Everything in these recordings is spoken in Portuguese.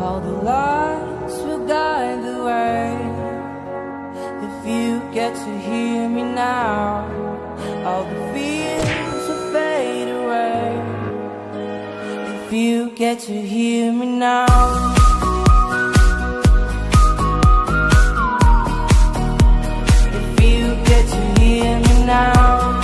All the lights will guide the way. If you get to hear me now, all the fears will fade away. If you get to hear me now. If you get to hear me now.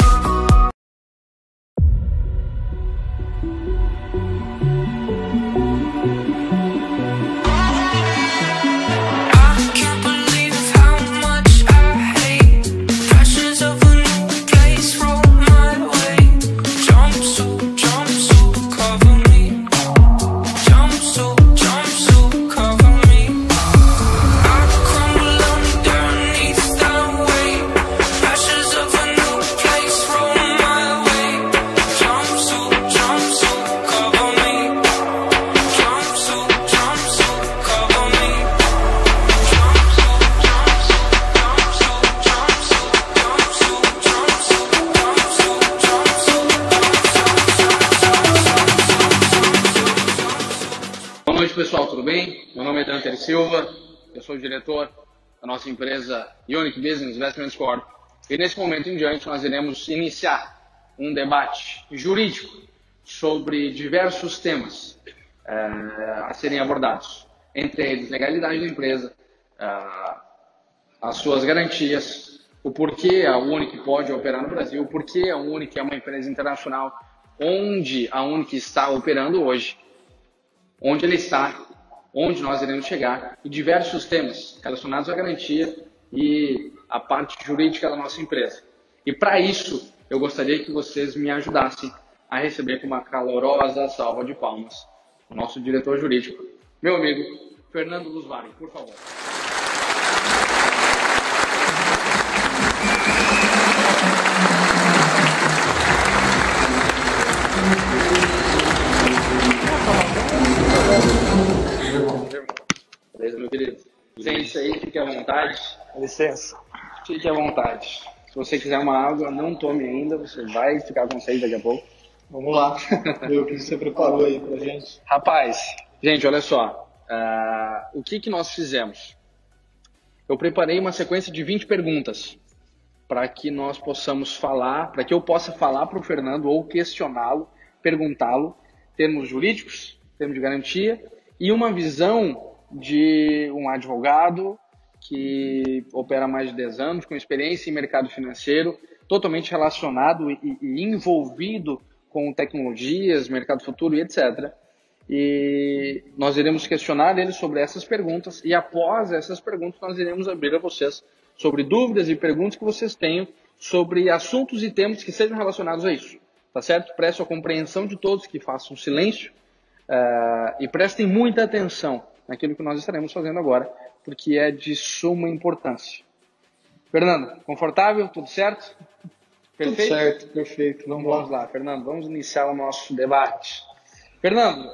Boa noite, pessoal, tudo bem? Meu nome é Dante Silva, eu sou o diretor da nossa empresa Unique Business Investments Corp. E nesse momento em diante nós iremos iniciar um debate jurídico sobre diversos temas a serem abordados, entre eles legalidade da empresa, as suas garantias, o porquê a Unique pode operar no Brasil, o porquê a Unique é uma empresa internacional, onde a Unique está operando hoje, onde ele está, onde nós iremos chegar, e diversos temas relacionados à garantia e à parte jurídica da nossa empresa. E para isso, eu gostaria que vocês me ajudassem a receber com uma calorosa salva de palmas o nosso diretor jurídico, meu amigo Fernando Lusvari, por favor. Beleza, meu querido? Sente-se aí, fique à vontade. Licença. Fique à vontade. Se você quiser uma água, não tome ainda, você vai ficar com sede daqui a pouco. Vamos lá. Ver o que você preparou aí pra gente. Rapaz, gente, olha só. O que nós fizemos? Eu preparei uma sequência de 20 perguntas para que nós possamos falar, para que eu possa falar para o Fernando ou questioná-lo, perguntá-lo, termos jurídicos, termos de garantia e uma visão de um advogado que opera há mais de 10 anos, com experiência em mercado financeiro, totalmente relacionado e envolvido com tecnologias, mercado futuro e etc. E nós iremos questionar ele sobre essas perguntas e após essas perguntas nós iremos abrir a vocês sobre dúvidas e perguntas que vocês tenham sobre assuntos e temas que sejam relacionados a isso. Tá certo? Presto a compreensão de todos que façam silêncio e prestem muita atenção naquilo que nós estaremos fazendo agora, porque é de suma importância. Fernando, confortável? Tudo certo? Perfeito? Tudo certo, perfeito. Vamos lá, Fernando. Vamos iniciar o nosso debate. Fernando,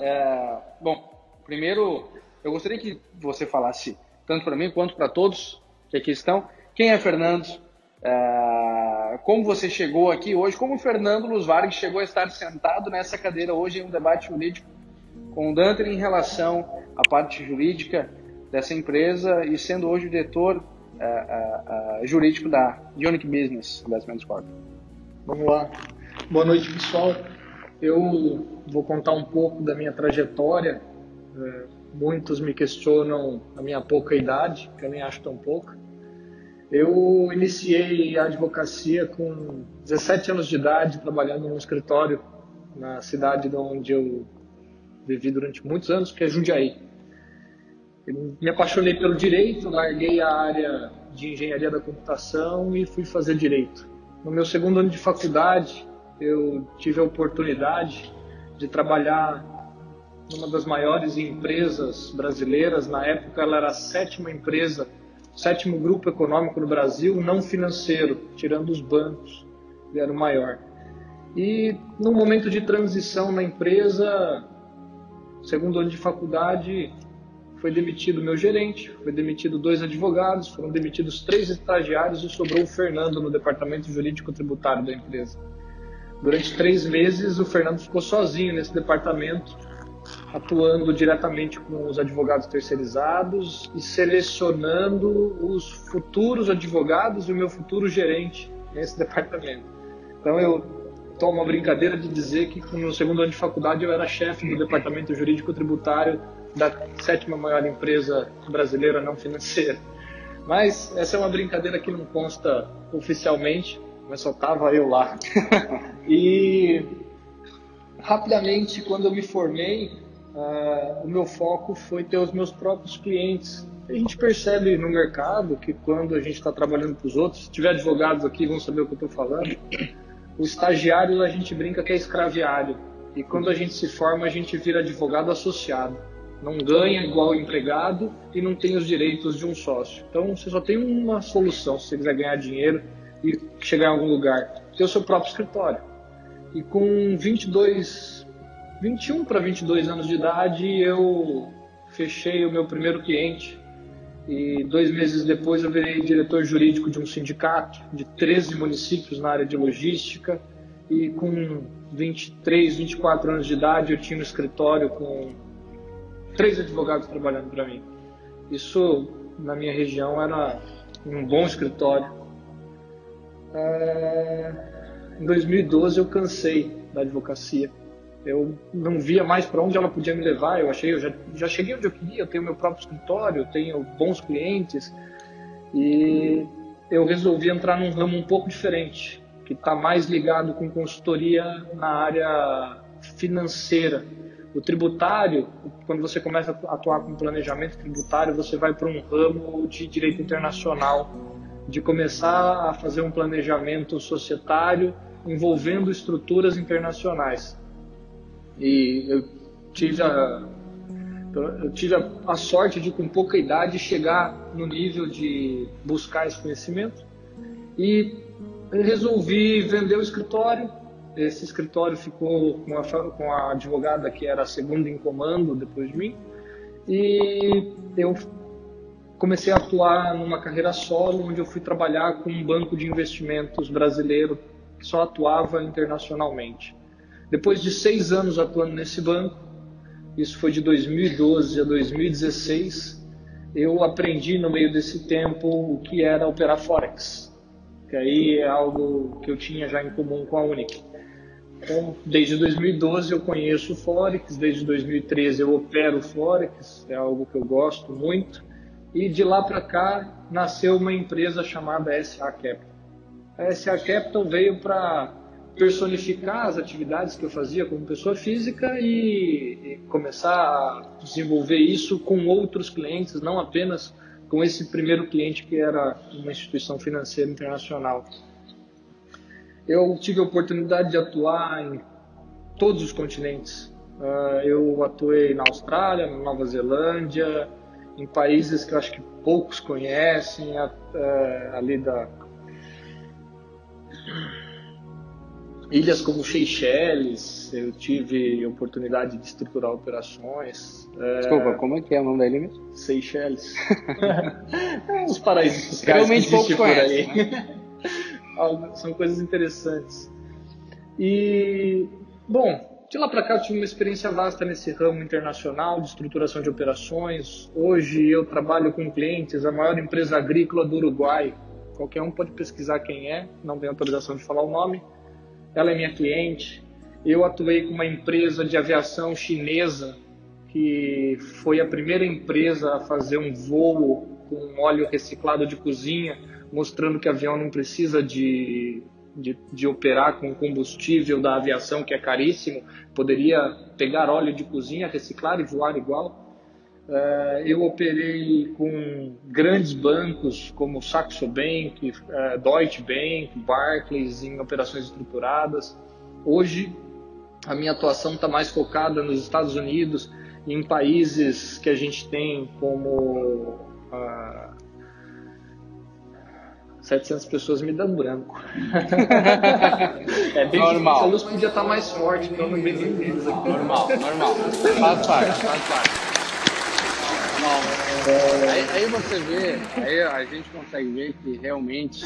bom, primeiro eu gostaria que você falasse, tanto para mim quanto para todos que aqui estão, quem é Fernando, como você chegou aqui hoje, como o Fernando Lusvari chegou a estar sentado nessa cadeira hoje em um debate jurídico com o Dante em relação à parte jurídica dessa empresa e sendo hoje o diretor jurídico da Unique Business Investments Corp. Vamos lá. Boa noite, pessoal. Eu vou contar um pouco da minha trajetória. Muitos me questionam a minha pouca idade, que eu nem acho tão pouca. Eu iniciei a advocacia com 17 anos de idade, trabalhando num escritório na cidade onde eu vivi durante muitos anos, que é Jundiaí. Eu me apaixonei pelo direito, larguei a área de engenharia da computação e fui fazer direito. No meu segundo ano de faculdade, eu tive a oportunidade de trabalhar numa das maiores empresas brasileiras. Na época, ela era a sétima empresa, o sétimo grupo econômico no Brasil, não financeiro, tirando os bancos, ele era o maior. E num momento de transição na empresa, segundo ano de faculdade, foi demitido meu gerente, foi demitido 2 advogados, foram demitidos 3 estagiários e sobrou o Fernando no departamento jurídico tributário da empresa. Durante 3 meses o Fernando ficou sozinho nesse departamento, atuando diretamente com os advogados terceirizados e selecionando os futuros advogados e o meu futuro gerente nesse departamento. Então eu tomo a brincadeira de dizer que no segundo ano de faculdade eu era chefe do departamento jurídico tributário da 7ª maior empresa brasileira não financeira. Mas essa é uma brincadeira que não consta oficialmente, mas só estava eu lá. E rapidamente, quando eu me formei, o meu foco foi ter os meus próprios clientes. A gente percebe no mercado que quando a gente está trabalhando para os outros, se tiver advogados aqui vão saber o que eu estou falando, o estagiário a gente brinca que é escraviário. E quando a gente se forma, a gente vira advogado associado. Não ganha igual empregado e não tem os direitos de um sócio. Então você só tem uma solução se você quiser ganhar dinheiro e chegar em algum lugar: ter o seu próprio escritório. E com 21 para 22 anos de idade, eu fechei o meu primeiro cliente. E 2 meses depois eu virei diretor jurídico de um sindicato de 13 municípios na área de logística. E com 23, 24 anos de idade, eu tinha um escritório com 3 advogados trabalhando para mim. Isso, na minha região, era um bom escritório. Em 2012 eu cansei da advocacia. Eu não via mais para onde ela podia me levar. Eu já cheguei onde eu queria. Eu tenho meu próprio escritório, eu tenho bons clientes. E eu resolvi entrar num ramo um pouco diferente, que está mais ligado com consultoria na área financeira. O tributário, quando você começa a atuar com planejamento tributário, você vai para um ramo de direito internacional, de começar a fazer um planejamento societário envolvendo estruturas internacionais. E eu tive a sorte de, com pouca idade, chegar no nível de buscar esse conhecimento e resolvi vender o escritório. Esse escritório ficou com a advogada que era a segunda em comando depois de mim, e eu comecei a atuar numa carreira solo, onde eu fui trabalhar com um banco de investimentos brasileiro que só atuava internacionalmente. Depois de 6 anos atuando nesse banco, isso foi de 2012 a 2016, eu aprendi no meio desse tempo o que era operar Forex, que aí é algo que eu tinha já em comum com a Unic. Então, desde 2012 eu conheço o Forex, desde 2013 eu opero o Forex, é algo que eu gosto muito, e de lá para cá nasceu uma empresa chamada SA Capital. A SA Capital veio para personificar as atividades que eu fazia como pessoa física e começar a desenvolver isso com outros clientes, não apenas com esse primeiro cliente que era uma instituição financeira internacional. Eu tive a oportunidade de atuar em todos os continentes. Eu atuei na Austrália, na Nova Zelândia, em países que eu acho que poucos conhecem, ali da ilhas como Seychelles. Eu tive a oportunidade de estruturar operações. Desculpa, como é que é o nome da ilha mesmo? Seychelles. Os paraísos fiscais realmente que existem por aí. Né? São coisas interessantes. E, bom, de lá para cá eu tive uma experiência vasta nesse ramo internacional de estruturação de operações. Hoje eu trabalho com clientes, a maior empresa agrícola do Uruguai. Qualquer um pode pesquisar quem é, não tenho autorização de falar o nome. Ela é minha cliente. Eu atuei com uma empresa de aviação chinesa, que foi a primeira empresa a fazer um voo com óleo reciclado de cozinha, mostrando que o avião não precisa de operar com combustível da aviação, que é caríssimo, poderia pegar óleo de cozinha, reciclar e voar igual. Eu operei com grandes bancos como Saxo Bank, Deutsche Bank, Barclays, em operações estruturadas. Hoje a minha atuação está mais focada nos Estados Unidos e em países que a gente tem como 700 pessoas me dão branco. É bem normal. Difícil, a luz podia estar mais forte, então não vejo deles aqui. Normal. Faz parte. Aí você vê, aí a gente consegue ver que realmente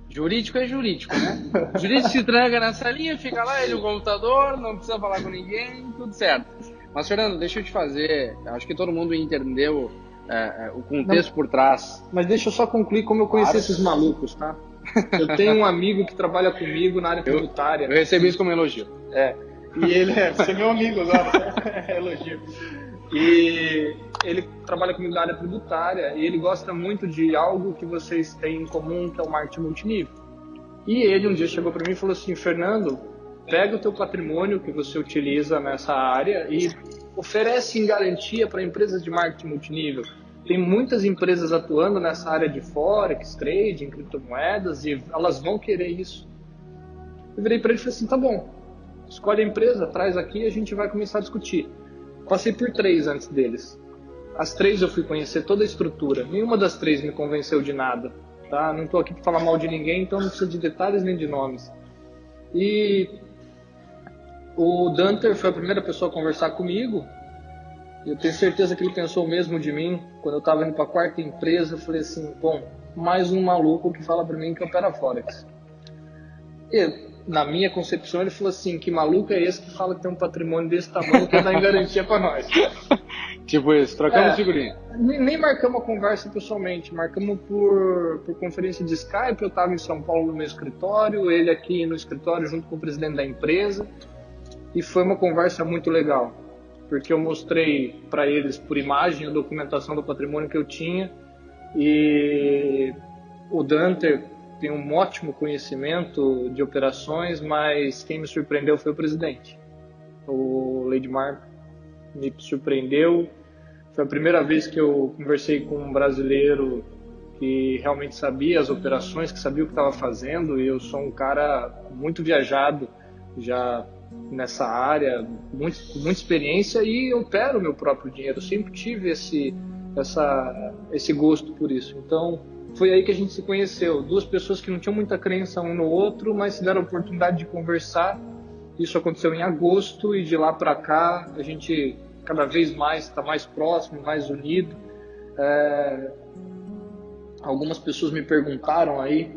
jurídico é jurídico, né? Jurídico se tranca na salinha, fica lá, ele no computador, não precisa falar com ninguém, tudo certo. Mas, Fernando, deixa eu te fazer, acho que todo mundo entendeu o contexto por trás. Mas deixa eu só concluir como eu conheci esses malucos, tá? Eu tenho um amigo que trabalha comigo na área tributária. Eu recebi isso como elogio. E ele você é meu amigo agora, é elogio. E ele trabalha comigo na área tributária e ele gosta muito de algo que vocês têm em comum, que é o marketing multinível. E ele um dia chegou para mim e falou assim: Fernando, pega o teu patrimônio que você utiliza nessa área e oferece em garantia para empresas de marketing multinível. Tem muitas empresas atuando nessa área de Forex, trading, criptomoedas, e elas vão querer isso. Eu virei para ele e falei assim: tá bom, escolhe a empresa, traz aqui e a gente vai começar a discutir. Passei por 3 antes deles. As 3 eu fui conhecer toda a estrutura. Nenhuma das 3 me convenceu de nada. Tá? Não estou aqui para falar mal de ninguém, então não precisa de detalhes nem de nomes. E o Danter foi a primeira pessoa a conversar comigo. Eu tenho certeza que ele pensou o mesmo de mim. Quando eu estava indo para a 4ª empresa, eu falei assim: bom, mais um maluco que fala para mim que opera Forex. E, na minha concepção, ele falou assim: que maluco é esse que fala que tem um patrimônio desse tamanho que dá em garantia para nós? Tipo isso, trocamos figurinha. Nem marcamos a conversa pessoalmente, marcamos por conferência de Skype. Eu estava em São Paulo no meu escritório, ele aqui no escritório junto com o presidente da empresa. E foi uma conversa muito legal, porque eu mostrei para eles por imagem a documentação do patrimônio que eu tinha, e o Danter tem um ótimo conhecimento de operações, mas quem me surpreendeu foi o presidente. O Leidmar me surpreendeu. Foi a primeira vez que eu conversei com um brasileiro que realmente sabia as operações, que sabia o que estava fazendo, e eu sou um cara muito viajado já nessa área, muita experiência, e eu opero o meu próprio dinheiro. Eu sempre tive esse gosto por isso. Então foi aí que a gente se conheceu. 2 pessoas que não tinham muita crença um no outro, mas se deram a oportunidade de conversar. Isso aconteceu em agosto, e de lá para cá a gente cada vez mais está mais próximo, mais unido. Algumas pessoas me perguntaram aí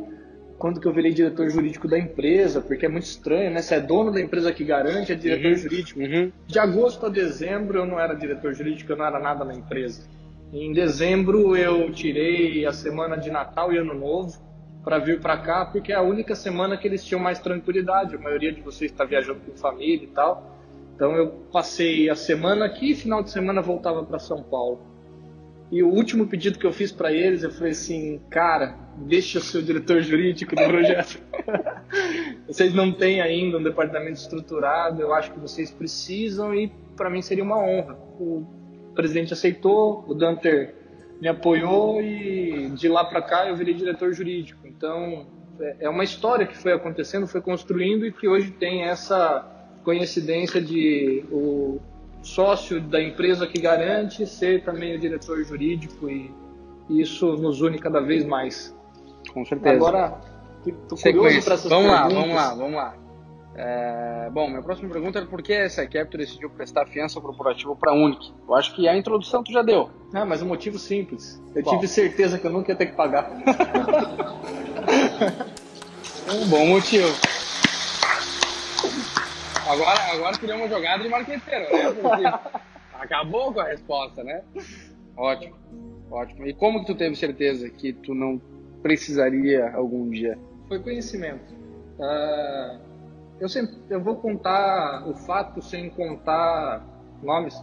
quando que eu virei diretor jurídico da empresa, porque é muito estranho, né? Você é dono da empresa que garante, é diretor jurídico. De agosto a dezembro eu não era diretor jurídico, eu não era nada na empresa. Em dezembro eu tirei a semana de Natal e Ano Novo para vir para cá, porque é a única semana que eles tinham mais tranquilidade. A maioria de vocês está viajando com família e tal. Então eu passei a semana aqui e final de semana voltava para São Paulo. E o último pedido que eu fiz para eles, eu falei assim: cara, deixa eu ser o diretor jurídico do projeto. Vocês não têm ainda um departamento estruturado, eu acho que vocês precisam, e para mim seria uma honra. O presidente aceitou, o Danter me apoiou, e de lá para cá eu virei diretor jurídico. Então é uma história que foi acontecendo, foi construindo, e que hoje tem essa coincidência de o sócio da empresa que garante ser também o diretor jurídico, e isso nos une cada vez mais. Com certeza. Agora, tô curioso para essas perguntas. Vamos lá. Bom, minha próxima pergunta é: por que a SI Capital decidiu prestar fiança corporativa para a Unic? Eu acho que a introdução tu já deu. Mas um motivo simples. Eu tive certeza que eu nunca ia ter que pagar. Um bom motivo. Agora seria uma jogada de marqueteiro, né? Porque acabou com a resposta, né? Ótimo. E como que tu teve certeza que tu não precisaria algum dia? Foi conhecimento. Eu vou contar o fato sem contar nomes.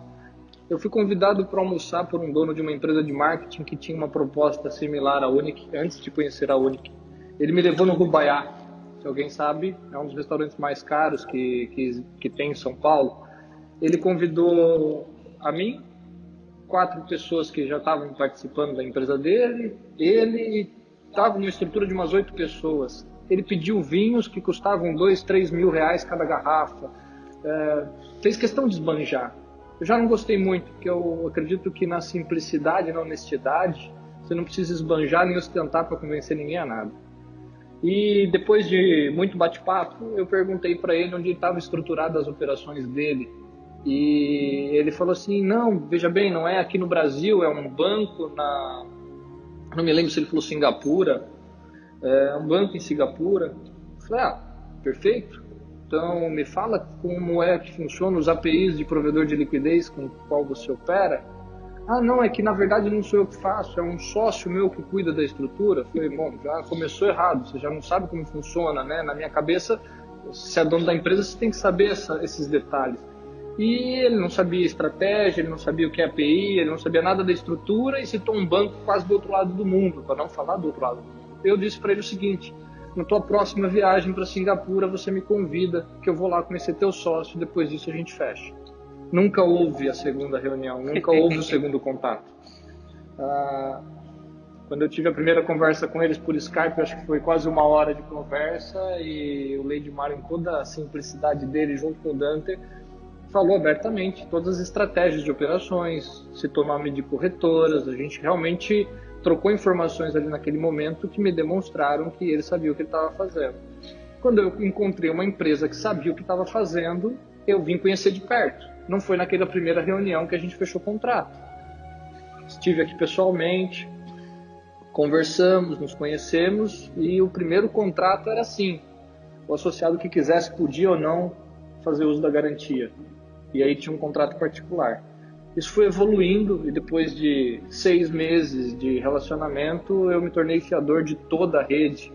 Eu fui convidado para almoçar por um dono de uma empresa de marketing que tinha uma proposta similar à Unic, antes de conhecer a Unic. Ele me levou no Rubaiá. Se alguém sabe, é um dos restaurantes mais caros que tem em São Paulo. Ele convidou a mim, 4 pessoas que já estavam participando da empresa dele. Ele estava numa estrutura de umas 8 pessoas. Ele pediu vinhos que custavam 2, 3 mil reais cada garrafa. Fez questão de esbanjar. Eu já não gostei muito, porque eu acredito que na simplicidade, na honestidade, você não precisa esbanjar nem ostentar para convencer ninguém a nada. E depois de muito bate-papo, eu perguntei para ele onde estavam estruturadas as operações dele. E ele falou assim: não, veja bem, não é aqui no Brasil, é um banco não me lembro se ele falou Singapura, é um banco em Singapura. Eu falei: perfeito. Então, me fala como é que funciona os APIs de provedor de liquidez com o qual você opera. Ah, não, é que na verdade não sou eu que faço, é um sócio meu que cuida da estrutura. Eu falei, bom, já começou errado, você já não sabe como funciona, né? Na minha cabeça, se é dono da empresa, você tem que saber esses detalhes. E ele não sabia estratégia, ele não sabia o que é API, ele não sabia nada da estrutura e citou um banco quase do outro lado do mundo, para não falar do outro lado do mundo. Eu disse para ele o seguinte: na tua próxima viagem para Singapura, você me convida, que eu vou lá conhecer teu sócio, depois disso a gente fecha. Nunca houve a segunda reunião, nunca houve o segundo contato. Quando eu tive a primeira conversa com eles por Skype, acho que foi quase 1 hora de conversa, e o Leidmar, em toda a simplicidade dele, junto com o Dante, falou abertamente todas as estratégias de operações, citou nome de corretoras, a gente realmente trocou informações ali naquele momento que me demonstraram que ele sabia o que ele estava fazendo. Quando eu encontrei uma empresa que sabia o que estava fazendo, eu vim conhecer de perto. Não foi naquela primeira reunião que a gente fechou o contrato. Estive aqui pessoalmente, conversamos, nos conhecemos, e o primeiro contrato era assim: o associado que quisesse podia ou não fazer uso da garantia. E aí tinha um contrato particular. Isso foi evoluindo, e depois de 6 meses de relacionamento, eu me tornei fiador de toda a rede.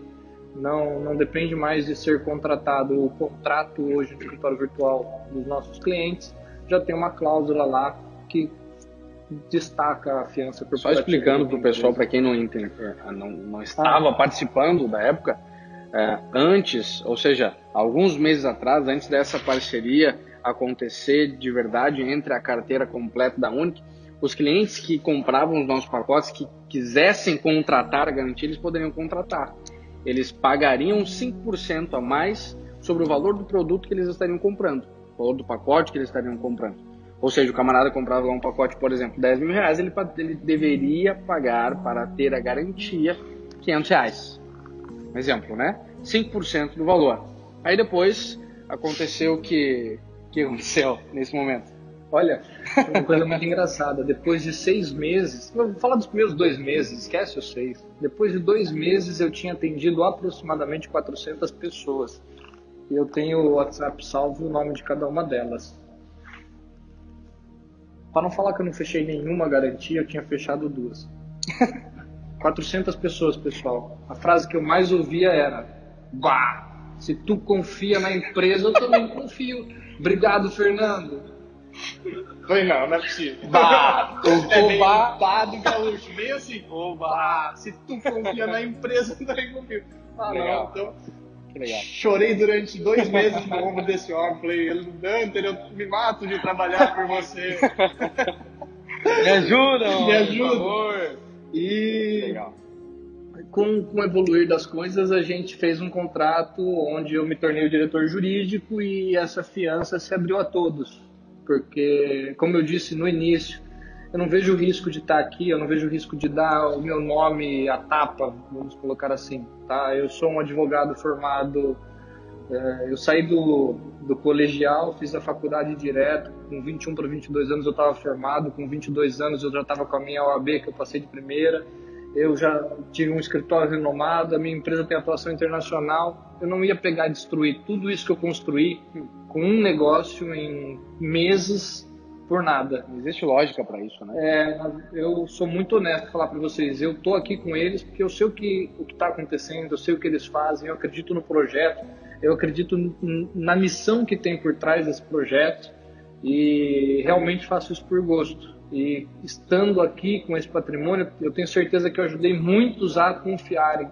Não depende mais de ser contratado. O contrato hoje no escritório virtual dos nossos clientes já tem uma cláusula lá que destaca a fiança corporativa. Só explicando para o pessoal, para quem não entende, não estava participando da época, antes, ou seja, alguns meses atrás, antes dessa parceria acontecer de verdade entre a carteira completa da Unic, os clientes que compravam os nossos pacotes, que quisessem contratar a garantia, eles poderiam contratar. Eles pagariam 5% a mais sobre o valor do produto que eles estariam comprando, o valor do pacote que eles estariam comprando. Ou seja, o camarada comprava um pacote, por exemplo, R$10 mil, ele deveria pagar para ter a garantia R$500. Um exemplo, né? 5% do valor. Aí depois aconteceu o que aconteceu nesse momento? Olha, uma coisa muito engraçada. Depois de 6 meses, vou falar dos primeiros 2 meses, esquece os 6. Depois de 2 meses eu tinha atendido aproximadamente 400 pessoas. E eu tenho o WhatsApp salvo o nome de cada uma delas. Para não falar que eu não fechei nenhuma garantia, eu tinha fechado 2. 400 pessoas, pessoal. A frase que eu mais ouvia era: bah, se tu confia na empresa, eu também confio. Obrigado, Fernando. Foi não é possível. Bah, É bah do gaúcho, meio assim. Bah, se tu confia na empresa, eu também confio. Legal. Não, então... Que legal. Chorei durante 2 meses no ombro desse homem. Falei, Dante, eu me mato de trabalhar por você. Me ajuda, Me ajuda. por favor. E Legal. com o evoluir das coisas, a gente fez um contrato onde eu me tornei o diretor jurídico e essa fiança se abriu a todos. Porque, como eu disse no início, eu não vejo risco de estar aqui, eu não vejo risco de dar o meu nome à tapa, vamos colocar assim. Tá? Eu sou um advogado formado, eu saí do colegial, fiz a faculdade direto, com 21 para 22 anos eu estava formado, com 22 anos eu já estava com a minha OAB, que eu passei de primeira. Eu já tive um escritório renomado, a minha empresa tem atuação internacional. Eu não ia pegar e destruir tudo isso que eu construí com um negócio em meses por nada. Existe lógica para isso, né? Eu sou muito honesto em falar para vocês. Eu estou aqui com eles porque eu sei o que está acontecendo, eu sei o que eles fazem, eu acredito no projeto, eu acredito na missão que tem por trás desse projeto e realmente faço isso por gosto. E estando aqui com esse patrimônio, eu tenho certeza que eu ajudei muitos a confiarem.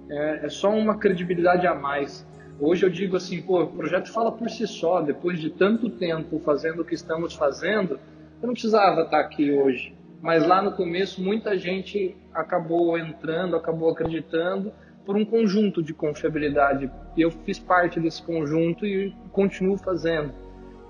É só uma credibilidade a mais. Hoje eu digo assim, o projeto fala por si só. Depois de tanto tempo fazendo o que estamos fazendo, eu não precisava estar aqui hoje. Mas lá no começo, muita gente acabou entrando, acabou acreditando por um conjunto de confiabilidade. Eu fiz parte desse conjunto e continuo fazendo.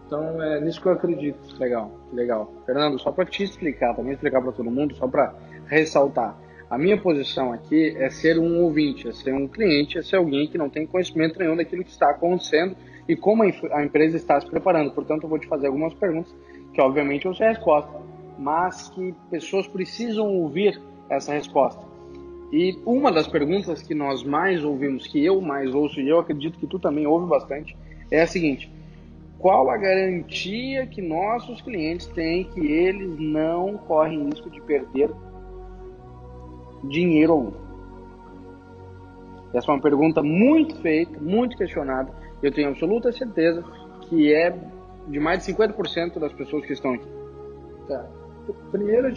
Então é nisso que eu acredito. Legal. Fernando, só para te explicar, também explicar para todo mundo, só para ressaltar. A minha posição aqui é ser um ouvinte, é ser um cliente, é ser alguém que não tem conhecimento nenhum daquilo que está acontecendo e como a empresa está se preparando. Portanto, eu vou te fazer algumas perguntas que, obviamente, eu sei a resposta, mas que pessoas precisam ouvir essa resposta. E uma das perguntas que nós mais ouvimos, que eu mais ouço, e eu acredito que tu também ouve bastante, é a seguinte: qual a garantia que nossos clientes têm que eles não correm risco de perder dinheiro ou lucro? Essa é uma pergunta muito feita, muito questionada. Eu tenho absoluta certeza que é de mais de 50% das pessoas que estão aqui. Tá. Primeiro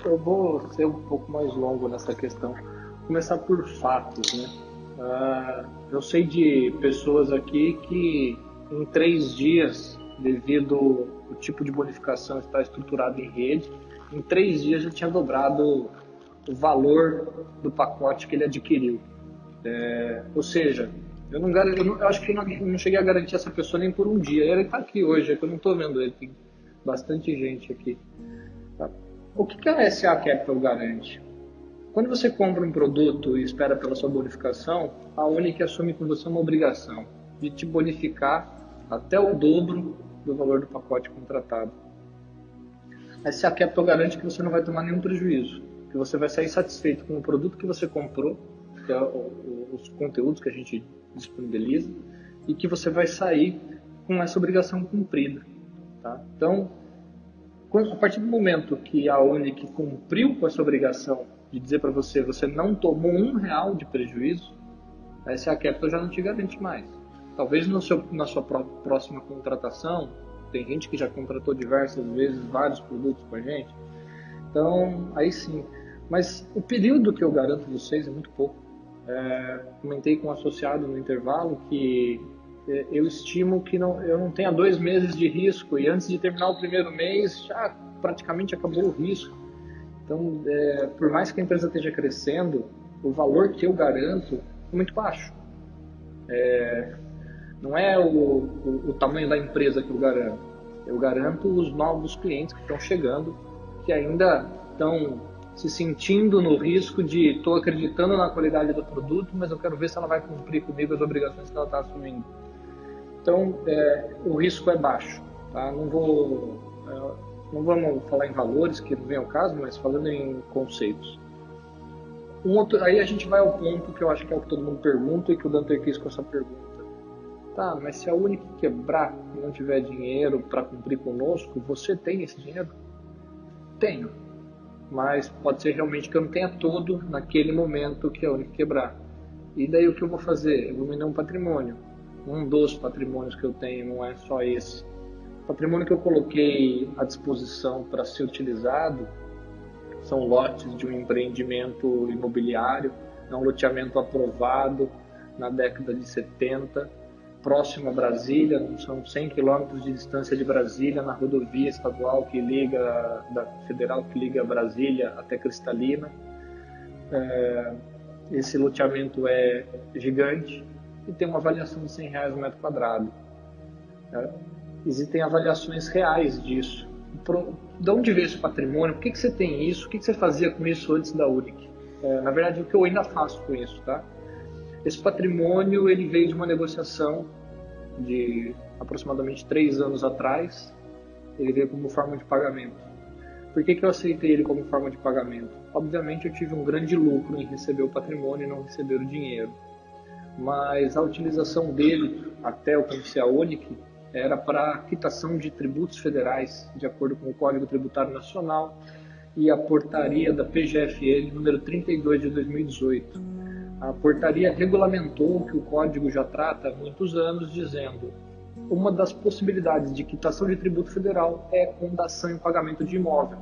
eu vou ser um pouco mais longo nessa questão. Vou começar por fatos, né? Eu sei de pessoas aqui que em 3 dias, devido ao tipo de bonificação estar estruturado em rede, em 3 dias já tinha dobrado o valor do pacote que ele adquiriu. Ou seja, eu acho que eu não cheguei a garantir essa pessoa nem por um dia. Ele está aqui hoje, é que eu não estou vendo ele, tem bastante gente aqui. Tá. O que a SA Capital garante? Quando você compra um produto e espera pela sua bonificação, a Unic assume com você uma obrigação de te bonificar até o dobro do valor do pacote contratado. A SA Capital garante que você não vai tomar nenhum prejuízo, que você vai sair satisfeito com o produto que você comprou, que é os conteúdos que a gente disponibiliza, e que você vai sair com essa obrigação cumprida. Tá? Então, a partir do momento que a Unic cumpriu com essa obrigação de dizer para você, você não tomou R$1 de prejuízo, a SA Capital já não te garante mais. Talvez na sua próxima contratação, tem gente que já contratou diversas vezes vários produtos com a gente, então aí sim. Mas o período que eu garanto vocês é muito pouco. Comentei com um associado no intervalo que eu estimo que eu não tenha 2 meses de risco, e antes de terminar o primeiro mês já praticamente acabou o risco. Então, por mais que a empresa esteja crescendo, o valor que eu garanto é muito baixo. Não é o tamanho da empresa que eu garanto. Eu garanto os novos clientes que estão chegando, que ainda estão se sentindo no risco de estou acreditando na qualidade do produto, mas eu quero ver se ela vai cumprir comigo as obrigações que ela está assumindo. Então, o risco é baixo. Tá? Não vamos falar em valores, que não vem ao caso, mas falando em conceitos. Aí a gente vai ao ponto que eu acho que é o que todo mundo pergunta e que o Danter quis com essa pergunta. Tá, mas se a Unic quebrar e não tiver dinheiro para cumprir conosco, você tem esse dinheiro? Tenho. Mas pode ser realmente que eu não tenha todo naquele momento que a Unic quebrar. E daí o que eu vou fazer? Eu vou vender um patrimônio. Um dos patrimônios que eu tenho, não é só esse. O patrimônio que eu coloquei à disposição para ser utilizado são lotes de um empreendimento imobiliário, é um loteamento aprovado na década de 70, próximo a Brasília, são 100 quilômetros de distância de Brasília, na rodovia estadual federal que liga Brasília até Cristalina. Esse loteamento é gigante e tem uma avaliação de R$100 o metro quadrado. Existem avaliações reais disso. De onde veio esse patrimônio? Por que você tem isso? O que você fazia com isso antes da Unic? Na verdade, o que eu ainda faço com isso, tá? Esse patrimônio ele veio de uma negociação de aproximadamente 3 anos atrás. Ele veio como forma de pagamento. Por que eu aceitei ele como forma de pagamento? Obviamente, eu tive um grande lucro em receber o patrimônio e não receber o dinheiro. Mas a utilização dele, até eu conhecer a Unic, era para quitação de tributos federais, de acordo com o Código Tributário Nacional e a portaria da PGFN número 32 de 2018. A portaria regulamentou o que o Código já trata há muitos anos, dizendo uma das possibilidades de quitação de tributo federal é fundação em pagamento de imóvel.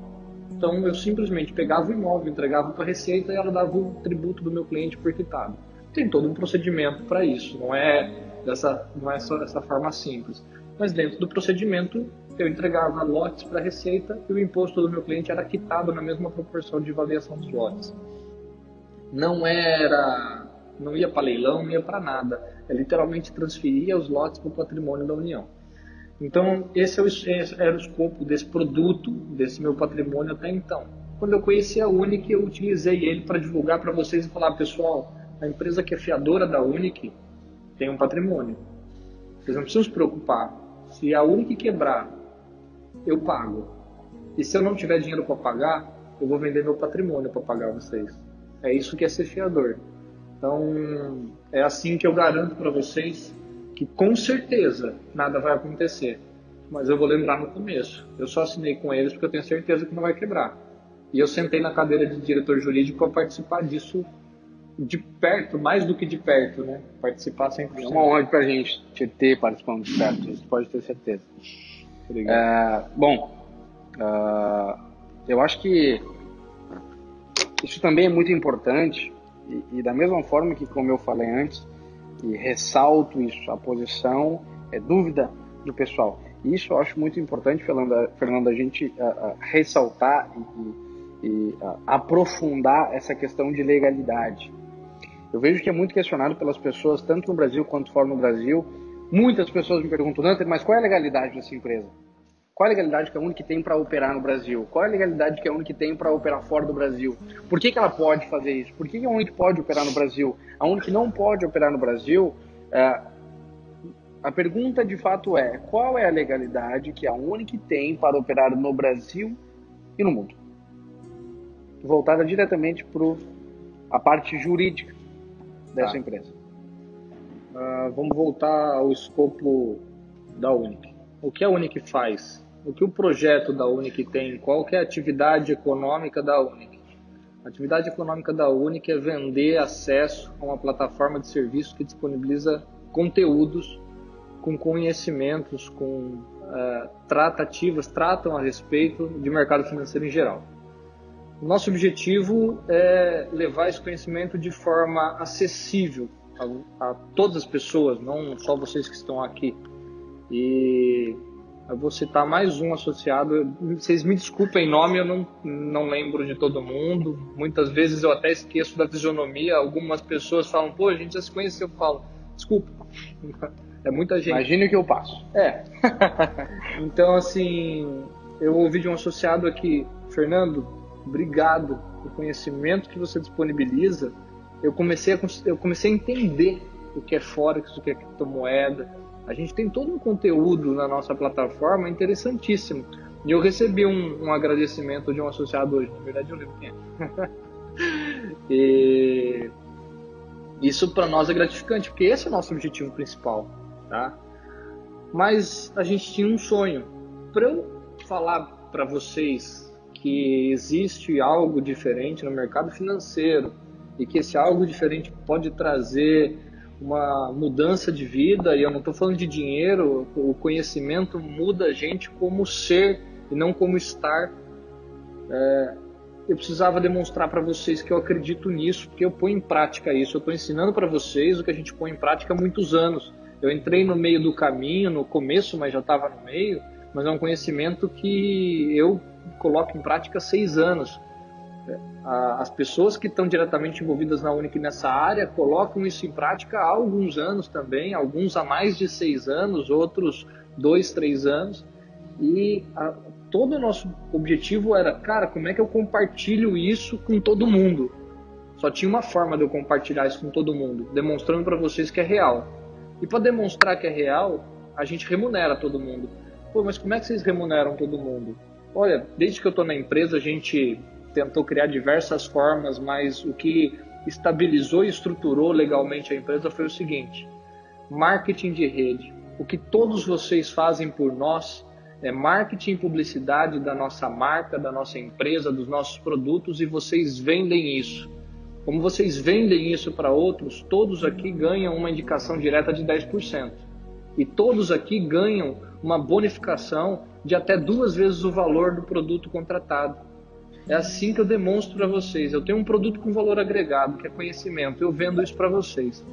Então eu simplesmente pegava o imóvel, entregava para a Receita e ela dava o tributo do meu cliente por quitado. Tem todo um procedimento para isso, não é só dessa forma simples. Mas dentro do procedimento, eu entregava lotes para a Receita e o imposto do meu cliente era quitado na mesma proporção de avaliação dos lotes. Não ia para leilão, não ia para nada. Eu literalmente transferia os lotes para o patrimônio da União. Então, esse era o escopo desse produto, desse meu patrimônio até então. Quando eu conheci a Unic, eu utilizei ele para divulgar para vocês e falar, pessoal, a empresa que é fiadora da Unic tem um patrimônio. Vocês não precisam se preocupar. Se a Unic quebrar, eu pago. E se eu não tiver dinheiro para pagar, eu vou vender meu patrimônio para pagar vocês. É isso que é ser fiador. Então, é assim que eu garanto para vocês que com certeza nada vai acontecer, mas eu vou lembrar no começo. Eu só assinei com eles porque eu tenho certeza que não vai quebrar. E eu sentei na cadeira de diretor jurídico para participar disso de perto, mais do que de perto, né? Participar 100%. É uma honra pra gente te ter participando de perto, isso pode ter certeza. Obrigado. Eu acho que isso também é muito importante e da mesma forma que, como eu falei antes, e ressalto isso, a posição é dúvida do pessoal. E isso eu acho muito importante, Fernanda, a gente ressaltar e aprofundar essa questão de legalidade. Eu vejo que é muito questionado pelas pessoas, tanto no Brasil quanto fora do Brasil. Muitas pessoas me perguntam, Nanter, mas qual é a legalidade dessa empresa? Qual é a legalidade que a Unic tem para operar no Brasil? Qual é a legalidade que a Unic tem para operar fora do Brasil? Por que ela pode fazer isso? Por que a Unic pode operar no Brasil? A Unic não pode operar no Brasil? A pergunta de fato é, qual é a legalidade que a Unic tem para operar no Brasil e no mundo? Voltada diretamente para a parte jurídica dessa empresa. Vamos voltar ao escopo da Unic. O que a Unic faz? O que o projeto da Unic tem? Qual que é a atividade econômica da Unic? A atividade econômica da Unic é vender acesso a uma plataforma de serviço que disponibiliza conteúdos com conhecimentos, com tratam a respeito de mercado financeiro em geral. O nosso objetivo é levar esse conhecimento de forma acessível a todas as pessoas, não só vocês que estão aqui. E eu vou citar mais um associado. Vocês me desculpem nome, eu não lembro de todo mundo. Muitas vezes eu até esqueço da fisionomia. Algumas pessoas falam, pô, a gente já se conheceu. Eu falo, desculpa, é muita gente. Imagine o que eu passo. Então, assim, eu ouvi de um associado aqui, Fernando, obrigado pelo conhecimento que você disponibiliza. Eu comecei a entender o que é Forex, o que é criptomoeda. A gente tem todo um conteúdo na nossa plataforma interessantíssimo. E eu recebi um agradecimento de um associado hoje. Na verdade, eu lembro quem é. E isso para nós é gratificante, porque esse é o nosso objetivo principal, tá? Mas a gente tinha um sonho. Para eu falar para vocês que existe algo diferente no mercado financeiro e que esse algo diferente pode trazer uma mudança de vida, e eu não estou falando de dinheiro, o conhecimento muda a gente como ser e não como estar. Eu precisava demonstrar para vocês que eu acredito nisso, porque eu ponho em prática isso. Eu estou ensinando para vocês o que a gente põe em prática há muitos anos. Eu entrei no meio do caminho, no começo, mas já estava no meio, mas é um conhecimento que eu coloco em prática há 6 anos. As pessoas que estão diretamente envolvidas na Unic nessa área colocam isso em prática há alguns anos também, alguns há mais de 6 anos, outros 2, 3 anos. E todo o nosso objetivo era, cara, como é que eu compartilho isso com todo mundo? Só tinha uma forma de eu compartilhar isso com todo mundo, demonstrando para vocês que é real. E para demonstrar que é real, a gente remunera todo mundo. Pô, mas como é que vocês remuneram todo mundo? Olha, desde que eu estou na empresa, a gente tentou criar diversas formas, mas o que estabilizou e estruturou legalmente a empresa foi o seguinte: marketing de rede. O que todos vocês fazem por nós é marketing e publicidade da nossa marca, da nossa empresa, dos nossos produtos, e vocês vendem isso. Como vocês vendem isso para outros, todos aqui ganham uma indicação direta de 10%. E todos aqui ganham uma bonificação de até 2 vezes o valor do produto contratado. É assim que eu demonstro para vocês. Eu tenho um produto com valor agregado, que é conhecimento. Eu vendo isso para vocês.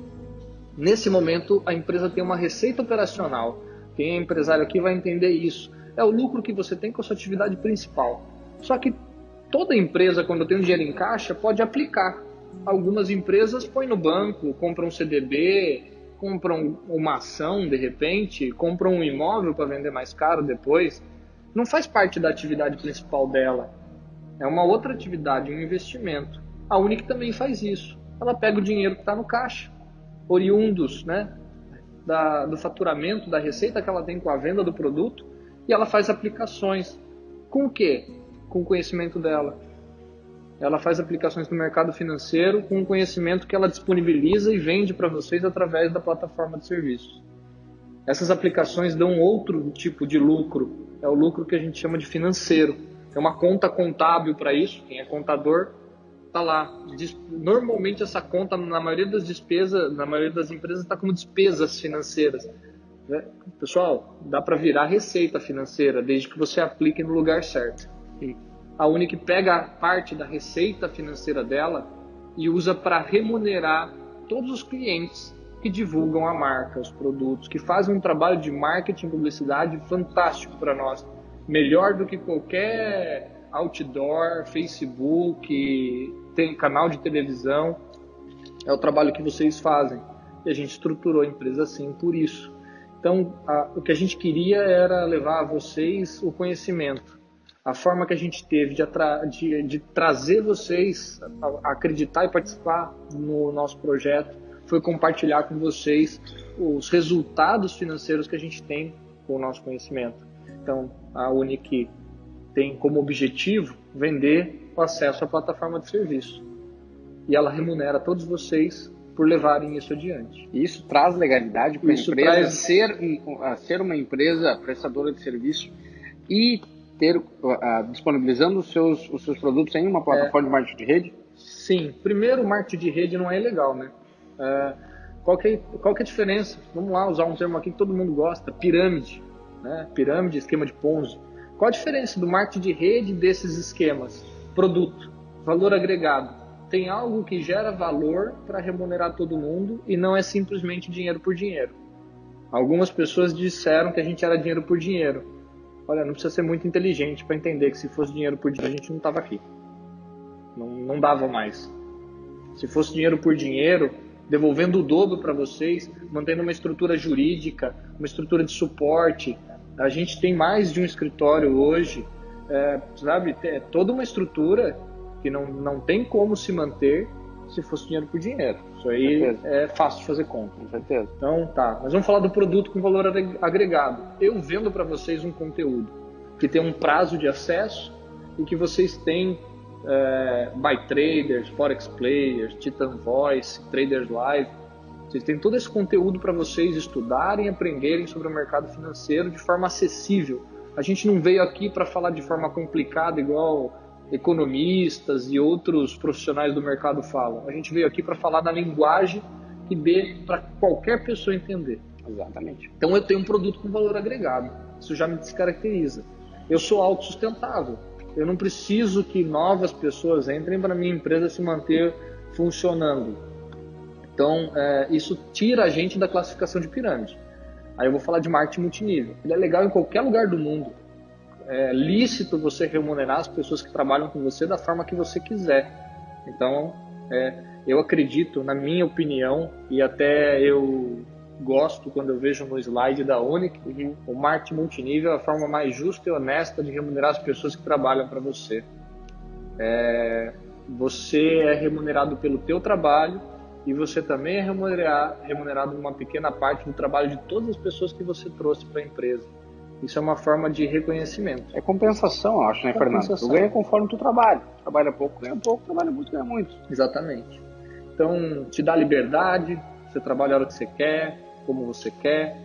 Nesse momento, a empresa tem uma receita operacional. Quem é empresário aqui vai entender isso. É o lucro que você tem com a sua atividade principal. Só que toda empresa, quando tem um dinheiro em caixa, pode aplicar. Algumas empresas põem no banco, compram um CDB, compram uma ação de repente, compram um imóvel para vender mais caro depois. Não faz parte da atividade principal dela. É uma outra atividade, um investimento. A Unic também faz isso. Ela pega o dinheiro que está no caixa, oriundos, né, do faturamento, da receita que ela tem com a venda do produto, e ela faz aplicações. Com o quê? Com o conhecimento dela. Ela faz aplicações no mercado financeiro com o conhecimento que ela disponibiliza e vende para vocês através da plataforma de serviços. Essas aplicações dão outro tipo de lucro, é o lucro que a gente chama de financeiro. Tem uma conta contábil para isso, quem é contador está lá. Normalmente essa conta, na maioria das despesas, na maioria das empresas, está como despesas financeiras. Pessoal, dá para virar receita financeira, desde que você aplique no lugar certo. A Unic pega parte da receita financeira dela e usa para remunerar todos os clientes que divulgam a marca, os produtos, que fazem um trabalho de marketing e publicidade fantástico para nós. Melhor do que qualquer outdoor, Facebook, tem canal de televisão. É o trabalho que vocês fazem. E a gente estruturou a empresa assim por isso. Então, o que a gente queria era levar a vocês o conhecimento. A forma que a gente teve de trazer vocês a acreditar e participar no nosso projeto foi compartilhar com vocês os resultados financeiros que a gente tem com o nosso conhecimento. Então, a Unic tem como objetivo vender o acesso à plataforma de serviço. E ela remunera todos vocês por levarem isso adiante. E isso traz legalidade para a empresa ser uma empresa prestadora de serviço e disponibilizando os seus produtos em uma plataforma de marketing de rede? Sim. Primeiro, o marketing de rede não é ilegal, né? Qual que é a diferença? Vamos lá usar um termo aqui que todo mundo gosta, pirâmide. Né? Pirâmide, esquema de Ponzi. Qual a diferença do marketing de rede desses esquemas? Produto, valor agregado. Tem algo que gera valor para remunerar todo mundo e não é simplesmente dinheiro por dinheiro. Algumas pessoas disseram que a gente era dinheiro por dinheiro. Olha, não precisa ser muito inteligente para entender que se fosse dinheiro por dinheiro a gente não estava aqui. Não dava mais. Se fosse dinheiro por dinheiro, devolvendo o dobro para vocês, mantendo uma estrutura jurídica, uma estrutura de suporte. A gente tem mais de um escritório hoje, sabe? É toda uma estrutura que não tem como se manter se fosse dinheiro por dinheiro. Isso aí é fácil de fazer conta. Com certeza. Então, tá. Mas vamos falar do produto com valor agregado. Eu vendo para vocês um conteúdo que tem um prazo de acesso e que vocês têm Buy Traders, Forex Players, Titan Voice, Traders Live. Vocês têm todo esse conteúdo para vocês estudarem e aprenderem sobre o mercado financeiro de forma acessível. A gente não veio aqui para falar de forma complicada igual economistas e outros profissionais do mercado falam. A gente veio aqui para falar na linguagem que dê para qualquer pessoa entender. Exatamente. Então eu tenho um produto com valor agregado. Isso já me descaracteriza. Eu sou autossustentável. Eu não preciso que novas pessoas entrem para minha empresa se manter funcionando. Então, isso tira a gente da classificação de pirâmide. Aí eu vou falar de marketing multinível. Ele é legal em qualquer lugar do mundo. É lícito você remunerar as pessoas que trabalham com você da forma que você quiser. Então, eu acredito, na minha opinião, e até eu gosto quando eu vejo no slide da Unic, o marketing multinível é a forma mais justa e honesta de remunerar as pessoas que trabalham para você. Você é remunerado pelo teu trabalho e você também é remunerado uma pequena parte do trabalho de todas as pessoas que você trouxe para a empresa. Isso é uma forma de reconhecimento. É compensação, eu acho, né, Fernando? Tu ganha conforme tu trabalha. Trabalha pouco, ganha pouco. Trabalha muito, ganha muito. Exatamente. Então, te dá liberdade, você trabalha a hora que você quer, como você quer,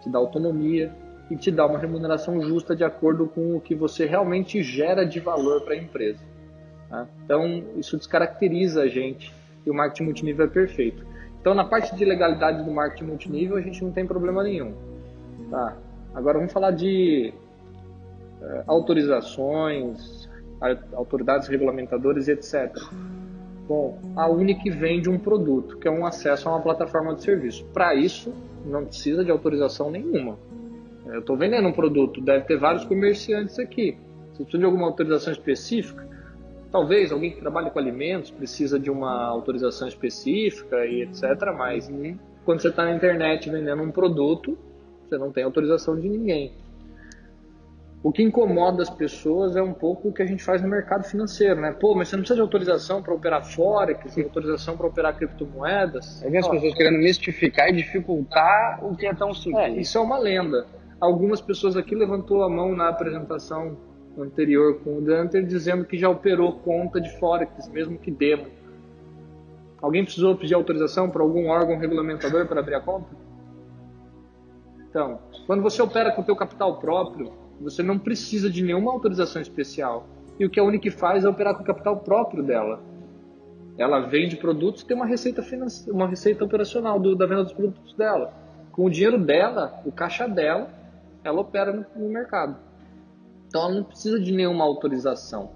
te dá autonomia e te dá uma remuneração justa de acordo com o que você realmente gera de valor para a empresa. Tá? Então, isso descaracteriza a gente e o marketing multinível é perfeito. Então, na parte de legalidade do marketing multinível, a gente não tem problema nenhum. Tá? Agora, vamos falar de autorizações, autoridades regulamentadoras e etc. Bom, a Unic vende um produto, que é um acesso a uma plataforma de serviço. Para isso, não precisa de autorização nenhuma. Eu estou vendendo um produto, deve ter vários comerciantes aqui. Se precisa de alguma autorização específica, talvez alguém que trabalha com alimentos precisa de uma autorização específica e etc. Mas quando você está na internet vendendo um produto, você não tem autorização de ninguém. O que incomoda as pessoas é um pouco o que a gente faz no mercado financeiro, né? Pô, mas você não precisa de autorização para operar Forex, autorização para operar criptomoedas. Aí vem as pessoas querendo mistificar e dificultar o que é tão simples. Isso é uma lenda. Algumas pessoas aqui levantou a mão na apresentação anterior com o Danter dizendo que já operou conta de Forex, mesmo que demo. Alguém precisou pedir autorização para algum órgão regulamentador para abrir a conta? Então, quando você opera com o teu capital próprio, você não precisa de nenhuma autorização especial. E o que a Unic faz é operar com o capital próprio dela. Ela vende produtos e tem uma receita financeira, uma receita operacional da venda dos produtos dela. Com o dinheiro dela, o caixa dela, ela opera no mercado. Então ela não precisa de nenhuma autorização.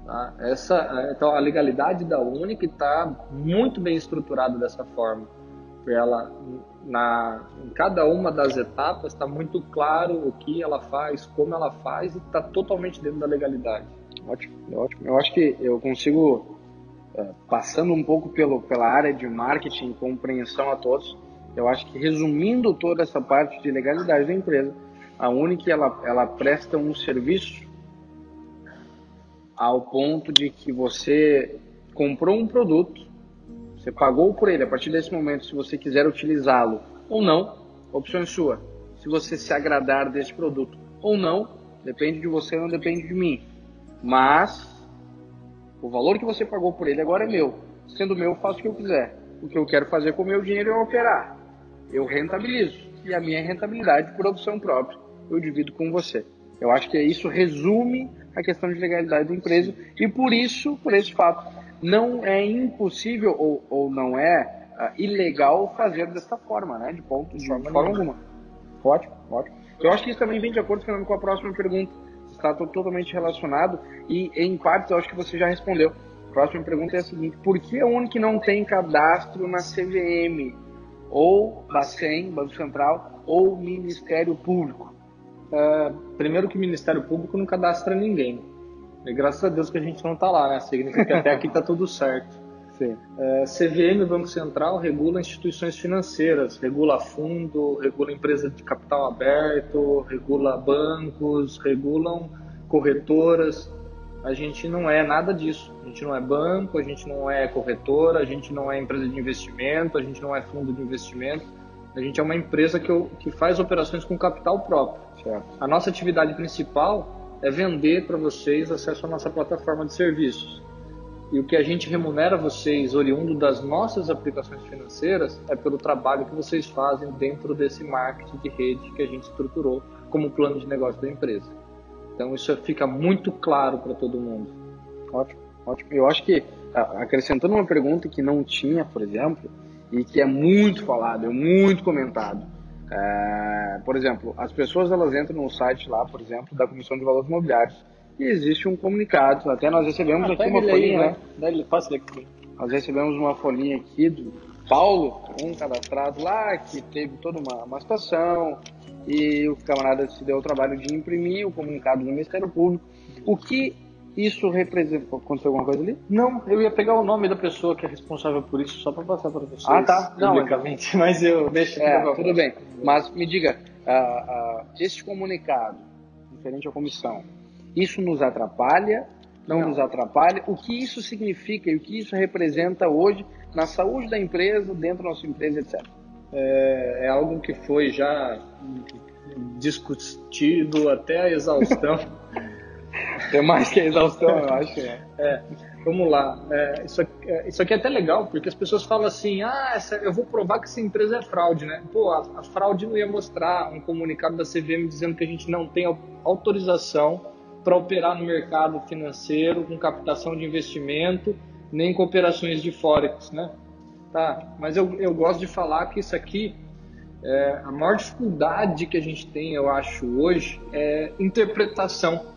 Tá? Então a legalidade da Unic está muito bem estruturada dessa forma. Ela, em cada uma das etapas está muito claro o que ela faz, como ela faz, e está totalmente dentro da legalidade. Ótimo, ótimo. Eu acho que eu consigo, passando um pouco pela área de marketing e compreensão a todos, eu acho que resumindo toda essa parte de legalidade da empresa, a Unic ela presta um serviço ao ponto de que você comprou um produto, você pagou por ele. A partir desse momento, se você quiser utilizá-lo ou não, a opção é sua. Se você se agradar desse produto ou não, depende de você, não depende de mim. Mas o valor que você pagou por ele agora é meu. Sendo meu, eu faço o que eu quiser. O que eu quero fazer com o meu dinheiro é operar. Eu rentabilizo. E a minha rentabilidade, por opção própria, eu divido com você. Eu acho que isso resume a questão de legalidade da empresa. E por isso, por esse fato, não é impossível ou não é ilegal fazer dessa forma, né? De forma alguma. Ótimo, ótimo. Eu acho que isso também vem de acordo, Fernando, com a próxima pergunta. Está totalmente relacionado e, em partes, eu acho que você já respondeu. A próxima pergunta é a seguinte: por que a Unic não tem cadastro na CVM, ou Bacen, Banco Central, ou Ministério Público? Primeiro que o Ministério Público não cadastra ninguém. E graças a Deus que a gente não está lá, né? Significa que até aqui está tudo certo. Sim. CVM, Banco Central, regula instituições financeiras, regula fundo, regula empresa de capital aberto, regula bancos, regulam corretoras. A gente não é nada disso. A gente não é banco, a gente não é corretora, a gente não é empresa de investimento, a gente não é fundo de investimento. A gente é uma empresa que faz operações com capital próprio. Certo. A nossa atividade principal é vender para vocês acesso à nossa plataforma de serviços. E o que a gente remunera vocês, oriundo das nossas aplicações financeiras, é pelo trabalho que vocês fazem dentro desse marketing de rede que a gente estruturou como plano de negócio da empresa. Então isso fica muito claro para todo mundo. Ótimo, ótimo. Eu acho que, acrescentando uma pergunta que não tinha, por exemplo, e que é muito falado, é muito comentado. Por exemplo, as pessoas elas entram no site lá, por exemplo, da Comissão de Valores Imobiliários, e existe um comunicado. Até nós recebemos aqui uma folhinha, né? Nós recebemos uma folhinha aqui do Paulo, um cadastrado lá, que teve toda uma situação, e o camarada se deu o trabalho de imprimir o comunicado do Ministério Público. O que isso representa? Aconteceu alguma coisa ali? Não, eu ia pegar o nome da pessoa que é responsável por isso só para passar para vocês. Ah, tá. Não, publicamente, mas eu deixo. Tudo bem. Mas me diga, este comunicado, referente à comissão, isso nos atrapalha? Não nos atrapalha? O que isso significa e o que isso representa hoje na saúde da empresa, dentro da nossa empresa, etc.? É algo que foi já discutido até a exaustão. É mais que a exaustão, eu acho. Vamos lá. Isso aqui é até legal, porque as pessoas falam assim, eu vou provar que essa empresa é fraude, né? Pô, a fraude não ia mostrar um comunicado da CVM dizendo que a gente não tem autorização para operar no mercado financeiro com captação de investimento, nem com operações de Forex, né? Tá, mas eu gosto de falar que isso aqui, a maior dificuldade que a gente tem, eu acho, hoje, é interpretação.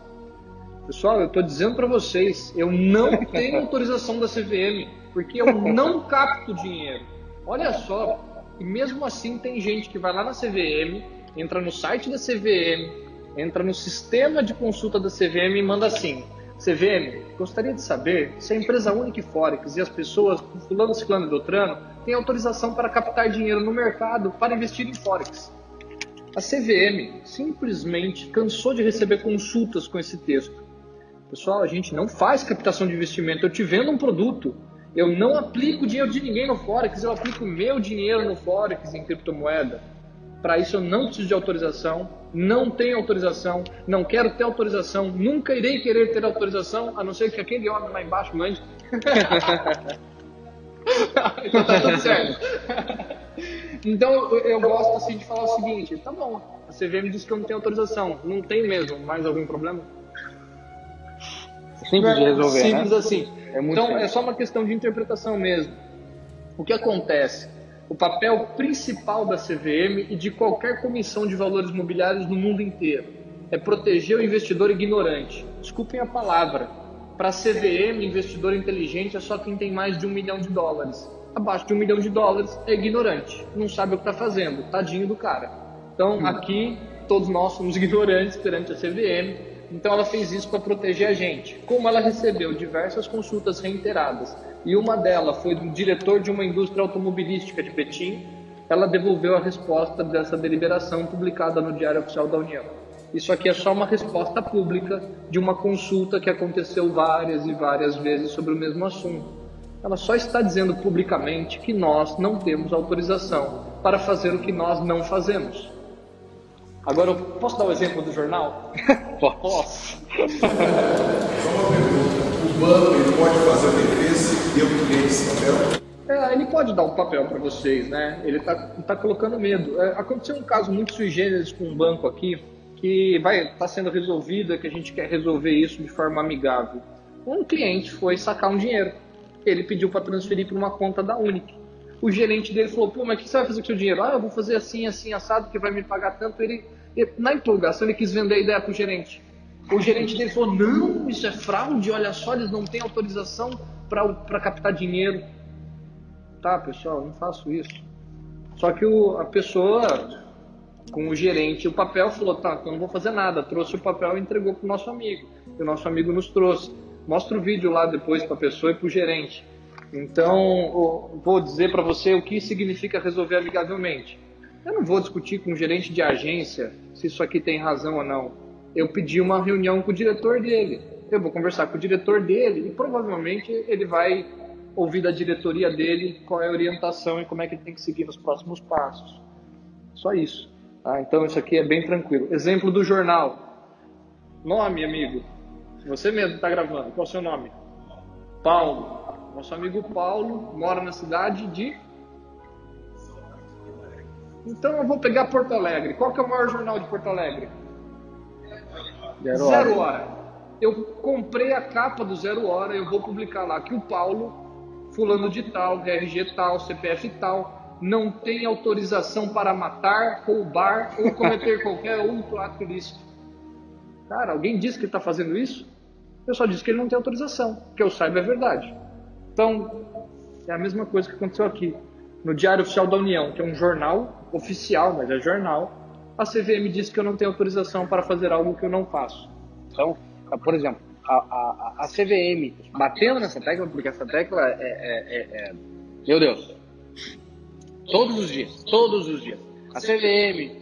Pessoal, eu estou dizendo para vocês, eu não tenho autorização da CVM, porque eu não capto dinheiro. Olha só, e mesmo assim tem gente que vai lá na CVM, entra no site da CVM, entra no sistema de consulta da CVM e manda assim: CVM, gostaria de saber se a empresa Unic Forex e as pessoas, fulano, ciclano e beltrano, têm autorização para captar dinheiro no mercado para investir em Forex. A CVM simplesmente cansou de receber consultas com esse texto. Pessoal, a gente não faz captação de investimento, eu te vendo um produto. Eu não aplico dinheiro de ninguém no Forex, eu aplico meu dinheiro no Forex em criptomoeda. Para isso eu não preciso de autorização, não tenho autorização, não quero ter autorização, nunca irei querer ter autorização, a não ser que aquele homem lá embaixo mande. Então tá tudo certo. Então eu gosto assim de falar o seguinte, tá bom, a CVM disse que eu não tenho autorização, não tem mesmo, mais algum problema? Simples de resolver, Simples né? assim. É muito Então simples. é só uma questão de interpretação mesmo. O que acontece? O papel principal da CVM e de qualquer comissão de valores imobiliários no mundo inteiro é proteger o investidor ignorante. Desculpem a palavra. Para a CVM, investidor inteligente é só quem tem mais de $1 milhão. Abaixo de $1 milhão é ignorante, não sabe o que está fazendo, tadinho do cara. Então aqui todos nós somos ignorantes perante a CVM. Então ela fez isso para proteger a gente. Como ela recebeu diversas consultas reiteradas e uma delas foi do diretor de uma indústria automobilística de Betim, ela devolveu a resposta dessa deliberação publicada no Diário Oficial da União. Isso aqui é só uma resposta pública de uma consulta que aconteceu várias e várias vezes sobre o mesmo assunto. Ela só está dizendo publicamente que nós não temos autorização para fazer o que nós não fazemos. Agora, eu posso dar o exemplo do jornal? Posso. Só uma pergunta. O banco ele pode fazer a defesa e eu criei esse papel? Ele pode dar um papel para vocês, né? Ele tá colocando medo. Aconteceu um caso muito sui generis com um banco aqui, que tá sendo resolvido, que a gente quer resolver isso de forma amigável. Um cliente foi sacar um dinheiro. Ele pediu para transferir para uma conta da Unic. O gerente dele falou, pô, mas o que você vai fazer com o seu dinheiro? Eu vou fazer assim, assim, assado, que vai me pagar tanto. Ele, na empolgação, ele quis vender a ideia pro gerente. O gerente dele falou, não, isso é fraude, olha só, eles não têm autorização para captar dinheiro. Tá, pessoal, não faço isso. Só que a pessoa, com o gerente, o papel falou, tá, então não vou fazer nada. Trouxe o papel e entregou pro nosso amigo. E o nosso amigo nos trouxe. Mostra o vídeo lá depois para a pessoa e para o gerente. Então, vou dizer para você o que significa resolver amigavelmente. Eu não vou discutir com o gerente de agência se isso aqui tem razão ou não. Eu pedi uma reunião com o diretor dele. Eu vou conversar com o diretor dele e provavelmente ele vai ouvir da diretoria dele qual é a orientação e como é que ele tem que seguir nos próximos passos. Só isso. Então, isso aqui é bem tranquilo. Exemplo do jornal. Nome, amigo. Você mesmo está gravando. Qual é o seu nome? Paulo. Nosso amigo Paulo mora na cidade de... Então eu vou pegar Porto Alegre. Qual que é o maior jornal de Porto Alegre? Zero Hora. Eu comprei a capa do Zero Hora, eu vou publicar lá que o Paulo, fulano de tal, RG tal, CPF tal, não tem autorização para matar, roubar ou cometer qualquer outro ato ilícito. Cara, alguém disse que ele está fazendo isso? Eu só disse que ele não tem autorização. Que eu saiba é verdade. Então, é a mesma coisa que aconteceu aqui. No Diário Oficial da União, que é um jornal oficial, mas é jornal, a CVM disse que eu não tenho autorização para fazer algo que eu não faço. Então, por exemplo, a CVM batendo nessa tecla, porque essa tecla meu Deus, todos os dias. A CVM,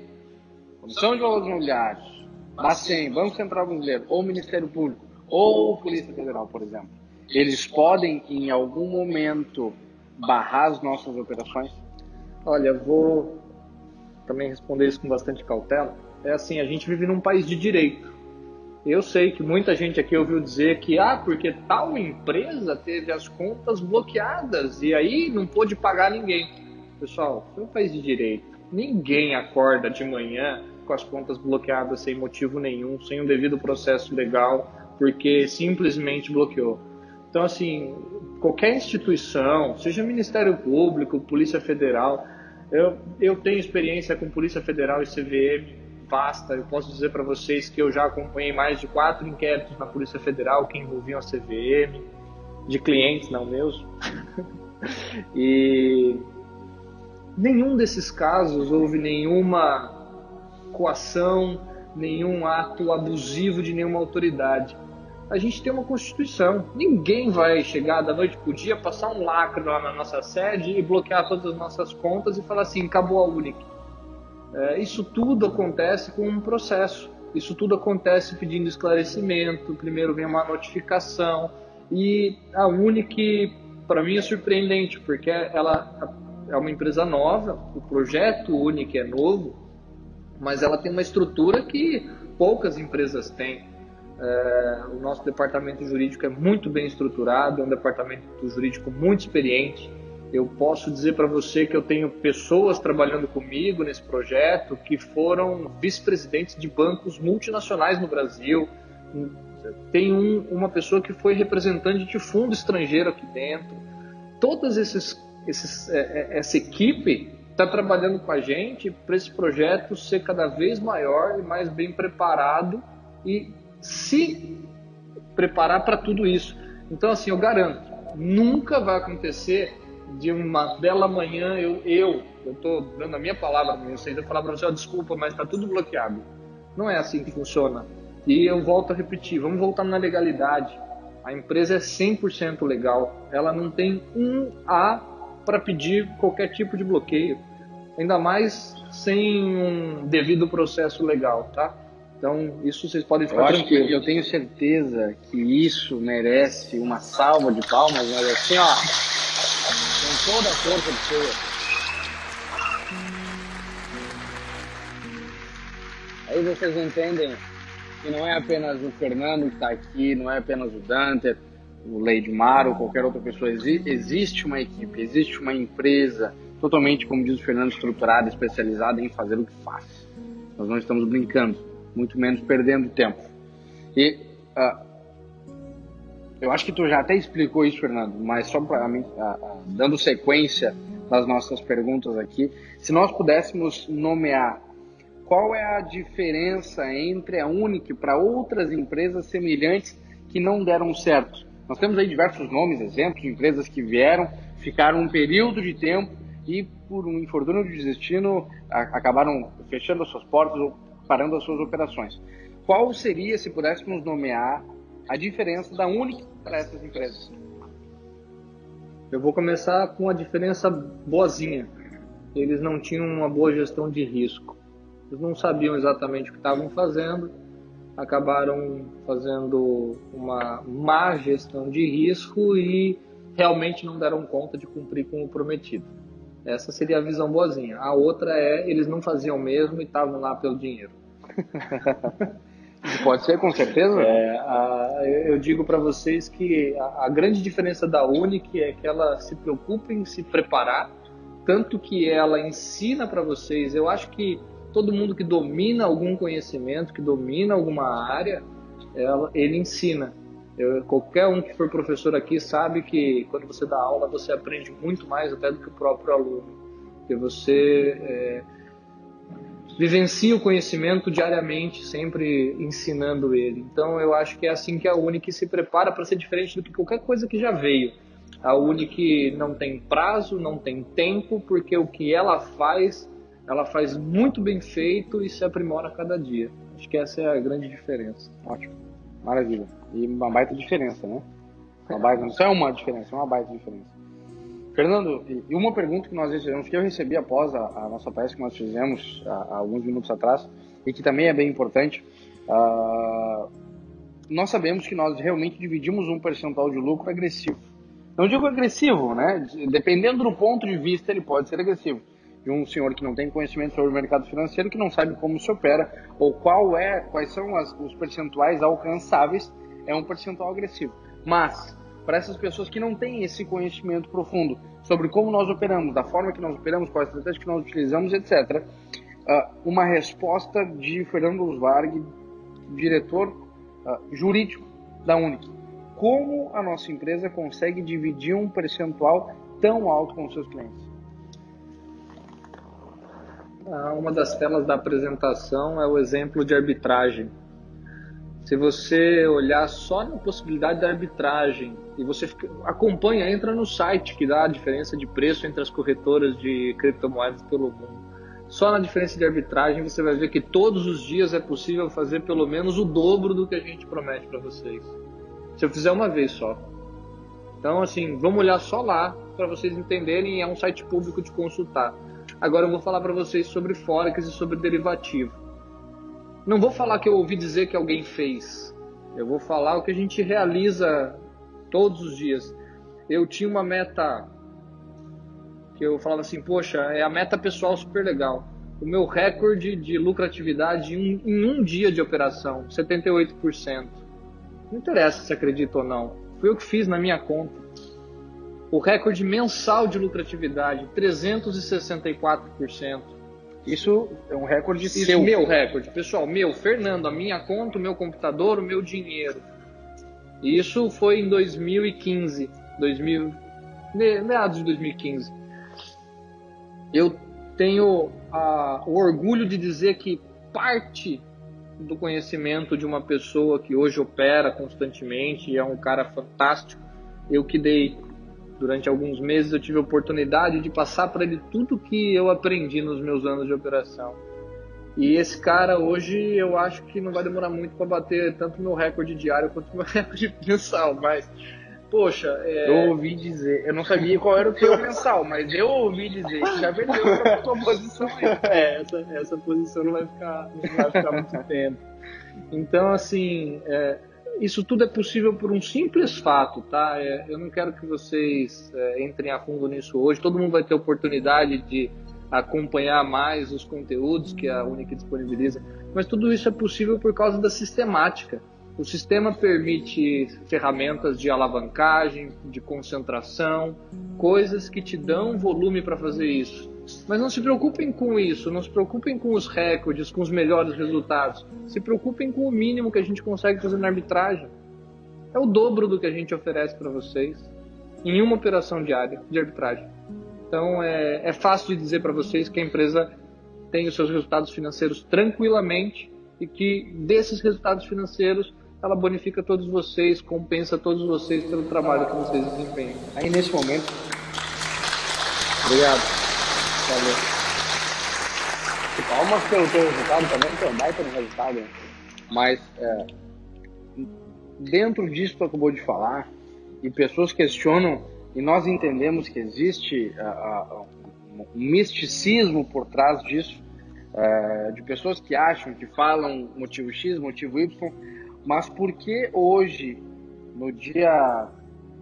Comissão de Valores Imobiliários, Bacen, Banco Central Brasileiro, ou Ministério Público, ou Polícia Federal, por exemplo, eles podem, em algum momento, barrar as nossas operações? Olha, eu vou também responder isso com bastante cautela. É assim, a gente vive num país de direito. Eu sei que muita gente aqui ouviu dizer que, porque tal empresa teve as contas bloqueadas e aí não pôde pagar ninguém. Pessoal, é um país de direito. Ninguém acorda de manhã com as contas bloqueadas sem motivo nenhum, sem um devido processo legal, porque simplesmente bloqueou. Então, assim, qualquer instituição, seja Ministério Público, Polícia Federal, eu tenho experiência com Polícia Federal e CVM, vasta. Eu posso dizer para vocês que eu já acompanhei mais de 4 inquéritos na Polícia Federal que envolviam a CVM, de clientes, não meus. E nenhum desses casos houve nenhuma coação, nenhum ato abusivo de nenhuma autoridade. A gente tem uma Constituição. Ninguém vai chegar da noite pro dia, passar um lacre lá na nossa sede e bloquear todas as nossas contas e falar assim, acabou a Unic. Isso tudo acontece com um processo. Isso tudo acontece pedindo esclarecimento. Primeiro vem uma notificação. E a Unic, para mim, é surpreendente, porque ela é uma empresa nova, o projeto Unic é novo, mas ela tem uma estrutura que poucas empresas têm. O nosso departamento jurídico é muito bem estruturado, é um departamento jurídico muito experiente. Eu posso dizer para você que eu tenho pessoas trabalhando comigo nesse projeto que foram vice-presidentes de bancos multinacionais no Brasil. Tem uma pessoa que foi representante de fundo estrangeiro aqui dentro. Todas essa equipe está trabalhando com a gente para esse projeto ser cada vez maior e mais bem preparado e se preparar para tudo isso. Então, assim, eu garanto, nunca vai acontecer de uma bela manhã eu estou dando a minha palavra para você, eu falar para você, desculpa, mas está tudo bloqueado. Não é assim que funciona. E eu volto a repetir, vamos voltar na legalidade. A empresa é 100% legal. Ela não tem um A para pedir qualquer tipo de bloqueio. Ainda mais sem um devido processo legal, tá? Então, isso vocês podem ficar tranquilos. Eu tenho certeza que isso merece uma salva de palmas, mas assim, ó, com toda a força do seu. Aí vocês entendem que não é apenas o Fernando que está aqui, não é apenas o Dante, o Leidmar ou qualquer outra pessoa. Existe uma equipe, existe uma empresa totalmente, como diz o Fernando, estruturada, especializada em fazer o que faz. Nós não estamos brincando, muito menos perdendo tempo. E eu acho que tu já até explicou isso, Fernando, mas só para mim, dando sequência das nossas perguntas aqui, se nós pudéssemos nomear qual é a diferença entre a Unic para outras empresas semelhantes que não deram certo? Nós temos aí diversos nomes, exemplos de empresas que vieram, ficaram um período de tempo e, por um infortúnio de destino, acabaram fechando as suas portas ou parando as suas operações. Qual seria, se pudéssemos nomear, a diferença da Unic para essas empresas? Eu vou começar com a diferença boazinha. Eles não tinham uma boa gestão de risco. Eles não sabiam exatamente o que estavam fazendo, acabaram fazendo uma má gestão de risco e realmente não deram conta de cumprir com o prometido. Essa seria a visão boazinha. A outra é, eles não faziam mesmo e estavam lá pelo dinheiro. Pode ser, com certeza. Eu digo para vocês que a grande diferença da Unic é que ela se preocupa em se preparar, tanto que ela ensina para vocês. Eu acho que todo mundo que domina algum conhecimento, que domina alguma área, ele ensina. Qualquer um que for professor aqui sabe que quando você dá aula, você aprende muito mais até do que o próprio aluno. Porque você vivencia o conhecimento diariamente, sempre ensinando ele. Então eu acho que é assim que a Unic se prepara para ser diferente do que qualquer coisa que já veio. A Unic não tem prazo, não tem tempo, porque o que ela faz muito bem feito e se aprimora a cada dia. Acho que essa é a grande diferença. Ótimo, maravilha. E uma baita diferença, né? Não só é uma diferença, é uma baita diferença. Fernando, e uma pergunta que nós recebemos, que eu recebi após a nossa palestra que nós fizemos há alguns minutos atrás, e que também é bem importante. Nós sabemos que nós realmente dividimos um percentual de lucro agressivo. Não digo agressivo, né? Dependendo do ponto de vista, ele pode ser agressivo. De um senhor que não tem conhecimento sobre o mercado financeiro, que não sabe como se opera, ou quais são os percentuais alcançáveis, é um percentual agressivo. Mas, para essas pessoas que não têm esse conhecimento profundo sobre como nós operamos, da forma que nós operamos, qual a estratégia que nós utilizamos, etc., uma resposta de Fernando Usvarg, diretor jurídico da Unic. Como a nossa empresa consegue dividir um percentual tão alto com os seus clientes? Uma das telas da apresentação é o exemplo de arbitragem. Se você olhar só na possibilidade da arbitragem e você acompanha, entra no site que dá a diferença de preço entre as corretoras de criptomoedas pelo mundo. Só na diferença de arbitragem você vai ver que todos os dias é possível fazer pelo menos o dobro do que a gente promete para vocês. Se eu fizer uma vez só. Então, assim, vamos olhar só lá para vocês entenderem, é um site público de consultar. Agora eu vou falar para vocês sobre Forex e sobre derivativo. Não vou falar que eu ouvi dizer que alguém fez. Eu vou falar o que a gente realiza todos os dias. Eu tinha uma meta que eu falava assim, poxa, é a meta pessoal super legal. O meu recorde de lucratividade em um dia de operação, 78%. Não interessa se acredita ou não. Fui eu que fiz na minha conta. O recorde mensal de lucratividade, 364%. Isso é um recorde Isso, seu. meu recorde. Pessoal, Fernando, a minha conta, o meu computador, o meu dinheiro. Isso foi em 2015, meados de 2015. Eu tenho o orgulho de dizer que parte do conhecimento de uma pessoa que hoje opera constantemente e é um cara fantástico, eu que dei. Durante alguns meses eu tive a oportunidade de passar para ele tudo que eu aprendi nos meus anos de operação. E esse cara hoje eu acho que não vai demorar muito para bater tanto o meu recorde diário quanto o meu recorde mensal, mas, poxa... Eu ouvi dizer, eu não sabia qual era o teu mensal, mas eu ouvi dizer que já vendeu para a tua posição aí. Essa posição não vai ficar muito tempo. Então, assim... Isso tudo é possível por um simples fato, tá? Eu não quero que vocês entrem a fundo nisso hoje. Todo mundo vai ter oportunidade de acompanhar mais os conteúdos que a Unic disponibiliza. Mas tudo isso é possível por causa da sistemática. O sistema permite ferramentas de alavancagem, de concentração, coisas que te dão volume para fazer isso. Mas não se preocupem com isso, não se preocupem com os recordes, com os melhores resultados. Se preocupem com o mínimo que a gente consegue fazer na arbitragem. É o dobro do que a gente oferece para vocês em uma operação diária de arbitragem. Então é fácil de dizer para vocês que a empresa tem os seus resultados financeiros tranquilamente e que desses resultados financeiros ela bonifica todos vocês, compensa todos vocês pelo trabalho que vocês desempenham. Aí nesse momento... Obrigado. Valeu. Palmas pelo teu resultado também, que é um baita no resultado. Né? Mas dentro disso que tu acabou de falar, e pessoas questionam, e nós entendemos que existe um misticismo por trás disso, de pessoas que acham, que falam motivo X, motivo Y, mas por que hoje, no dia,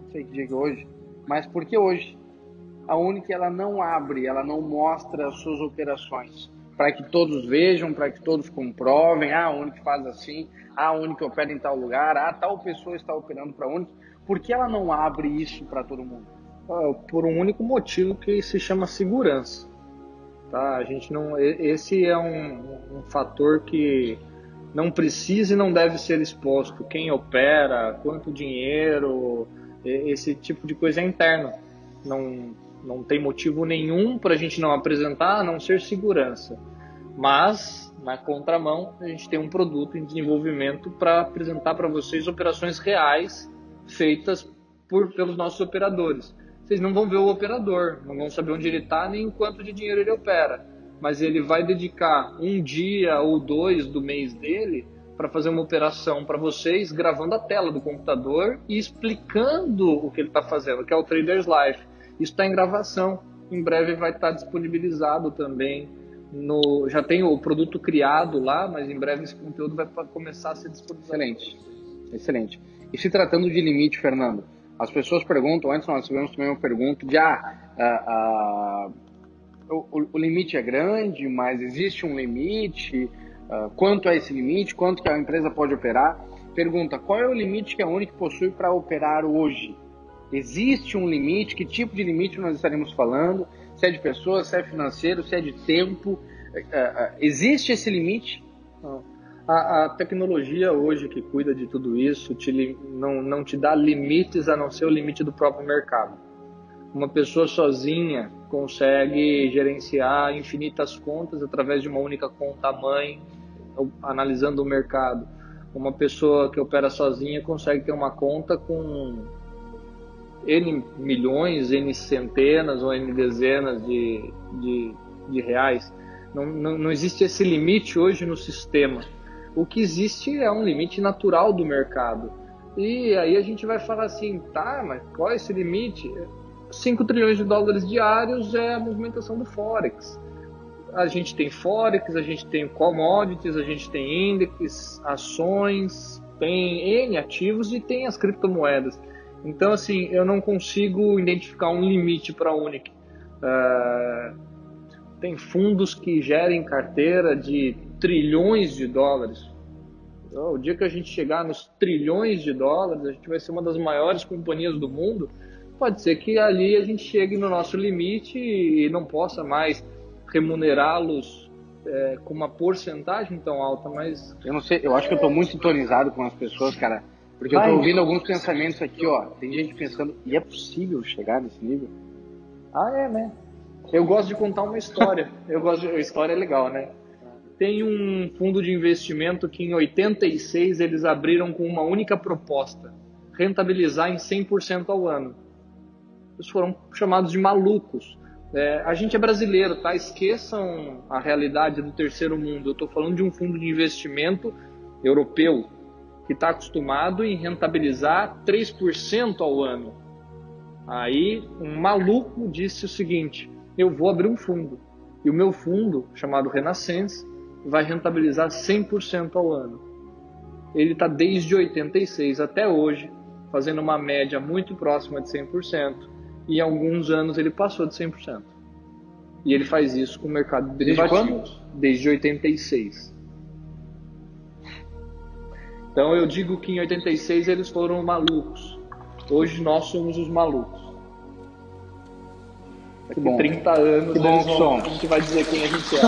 não sei que dia que é hoje, mas por que hoje a Unic ela não abre, ela não mostra as suas operações para que todos vejam, para que todos comprovem, a Unic faz assim, a Unic opera em tal lugar, tal pessoa está operando para a Unic. Por que ela não abre isso para todo mundo? Por um único motivo que se chama segurança. Tá? A gente não, esse é um fator que não precisa e não deve ser exposto. Quem opera, quanto dinheiro, esse tipo de coisa é interno. Não tem motivo nenhum para a gente não apresentar, a não ser segurança. Mas, na contramão, a gente tem um produto em desenvolvimento para apresentar para vocês operações reais feitas pelos nossos operadores. Vocês não vão ver o operador, não vão saber onde ele está nem quanto de dinheiro ele opera. Mas ele vai dedicar um dia ou dois do mês dele para fazer uma operação para vocês, gravando a tela do computador e explicando o que ele está fazendo, que é o Traders Life. Isso está em gravação, em breve vai estar disponibilizado também. Já tem o produto criado lá, mas em breve esse conteúdo vai começar a ser disponibilizado. Excelente. E se tratando de limite, Fernando, as pessoas perguntam, antes nós tivemos também uma pergunta de o limite é grande, mas existe um limite, quanto é esse limite, quanto que a empresa pode operar? Pergunta, qual é o limite que a Unic possui para operar hoje? Existe um limite? Que tipo de limite nós estaremos falando? Se é de pessoas, se é financeiro, se é de tempo? Existe esse limite? A tecnologia hoje que cuida de tudo isso não te dá limites a não ser o limite do próprio mercado. Uma pessoa sozinha consegue gerenciar infinitas contas através de uma única conta-mãe, analisando o mercado. Uma pessoa que opera sozinha consegue ter uma conta com N milhões, N centenas ou N dezenas de reais. Não existe esse limite hoje no sistema. O que existe é um limite natural do mercado. E aí a gente vai falar assim, tá, mas qual é esse limite? 5 trilhões de dólares diários é a movimentação do Forex. A gente tem Forex, a gente tem commodities, a gente tem índices, ações, tem N ativos e tem as criptomoedas. Então, assim, eu não consigo identificar um limite para a Unic. Tem fundos que gerem carteira de trilhões de dólares. Então, o dia que a gente chegar nos trilhões de dólares, a gente vai ser uma das maiores companhias do mundo, Pode ser que ali a gente chegue no nosso limite e não possa mais remunerá-los com uma porcentagem tão alta, mas... Eu não sei, eu acho que eu tô muito sintonizado com as pessoas, cara, porque eu tô ouvindo alguns pensamentos aqui, ó. Tem gente pensando, e é possível chegar nesse nível? Né? Eu gosto de contar uma história. A história é legal, né? Tem um fundo de investimento que em 86 eles abriram com uma única proposta: rentabilizar em 100% ao ano. Eles foram chamados de malucos. A gente é brasileiro, tá? Esqueçam a realidade do terceiro mundo. Eu estou falando de um fundo de investimento europeu que está acostumado em rentabilizar 3% ao ano. Aí um maluco disse o seguinte: eu vou abrir um fundo. E o meu fundo, chamado Renaissance, vai rentabilizar 100% ao ano. Ele está desde 86 até hoje, fazendo uma média muito próxima de 100%. E em alguns anos ele passou de 100%. E ele faz isso com o mercado de derivativos. Desde 86. Então eu digo que em 86 eles foram malucos. Hoje nós somos os malucos. Daqui 30 anos que bom a gente vai dizer quem a gente é.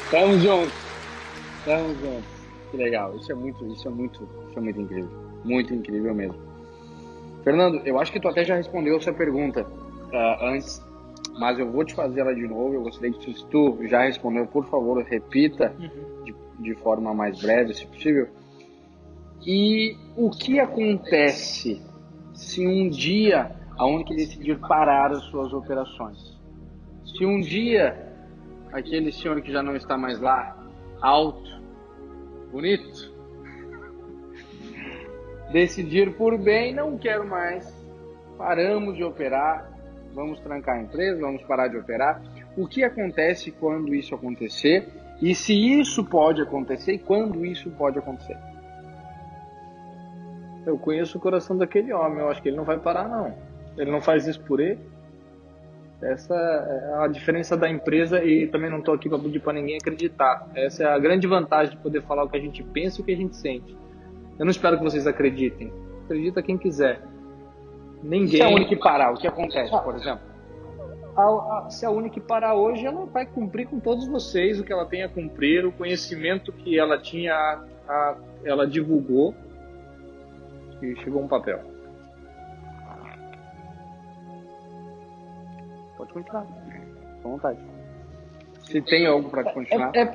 Tamo juntos. Que legal. Isso é muito incrível. Muito incrível mesmo. Fernando, eu acho que tu até já respondeu essa pergunta antes, mas eu vou te fazer ela de novo. Eu gostaria que, se tu já respondeu, por favor, repita de forma mais breve, se possível. E o que acontece se um dia a Unic decidir parar as suas operações? Se um dia aquele senhor que já não está mais lá, alto, bonito, decidir por bem, não quero mais, paramos de operar, vamos trancar a empresa, vamos parar de operar. O que acontece quando isso acontecer? E se isso pode acontecer, e quando isso pode acontecer? Eu conheço o coração daquele homem, eu acho que ele não vai parar, não. Ele não faz isso por ele. Essa é a diferença da empresa, e também não estou aqui para pedir para ninguém acreditar. Essa é a grande vantagem de poder falar o que a gente pensa e o que a gente sente. Eu não espero que vocês acreditem. Acredita quem quiser. Ninguém... Se a Unic parar, o que acontece, por exemplo? Se a Unic parar hoje, ela vai cumprir com todos vocês o que ela tem a cumprir, o conhecimento que ela tinha, ela divulgou. E chegou um papel. Pode continuar, com vontade. Se tem algo para continuar. Tem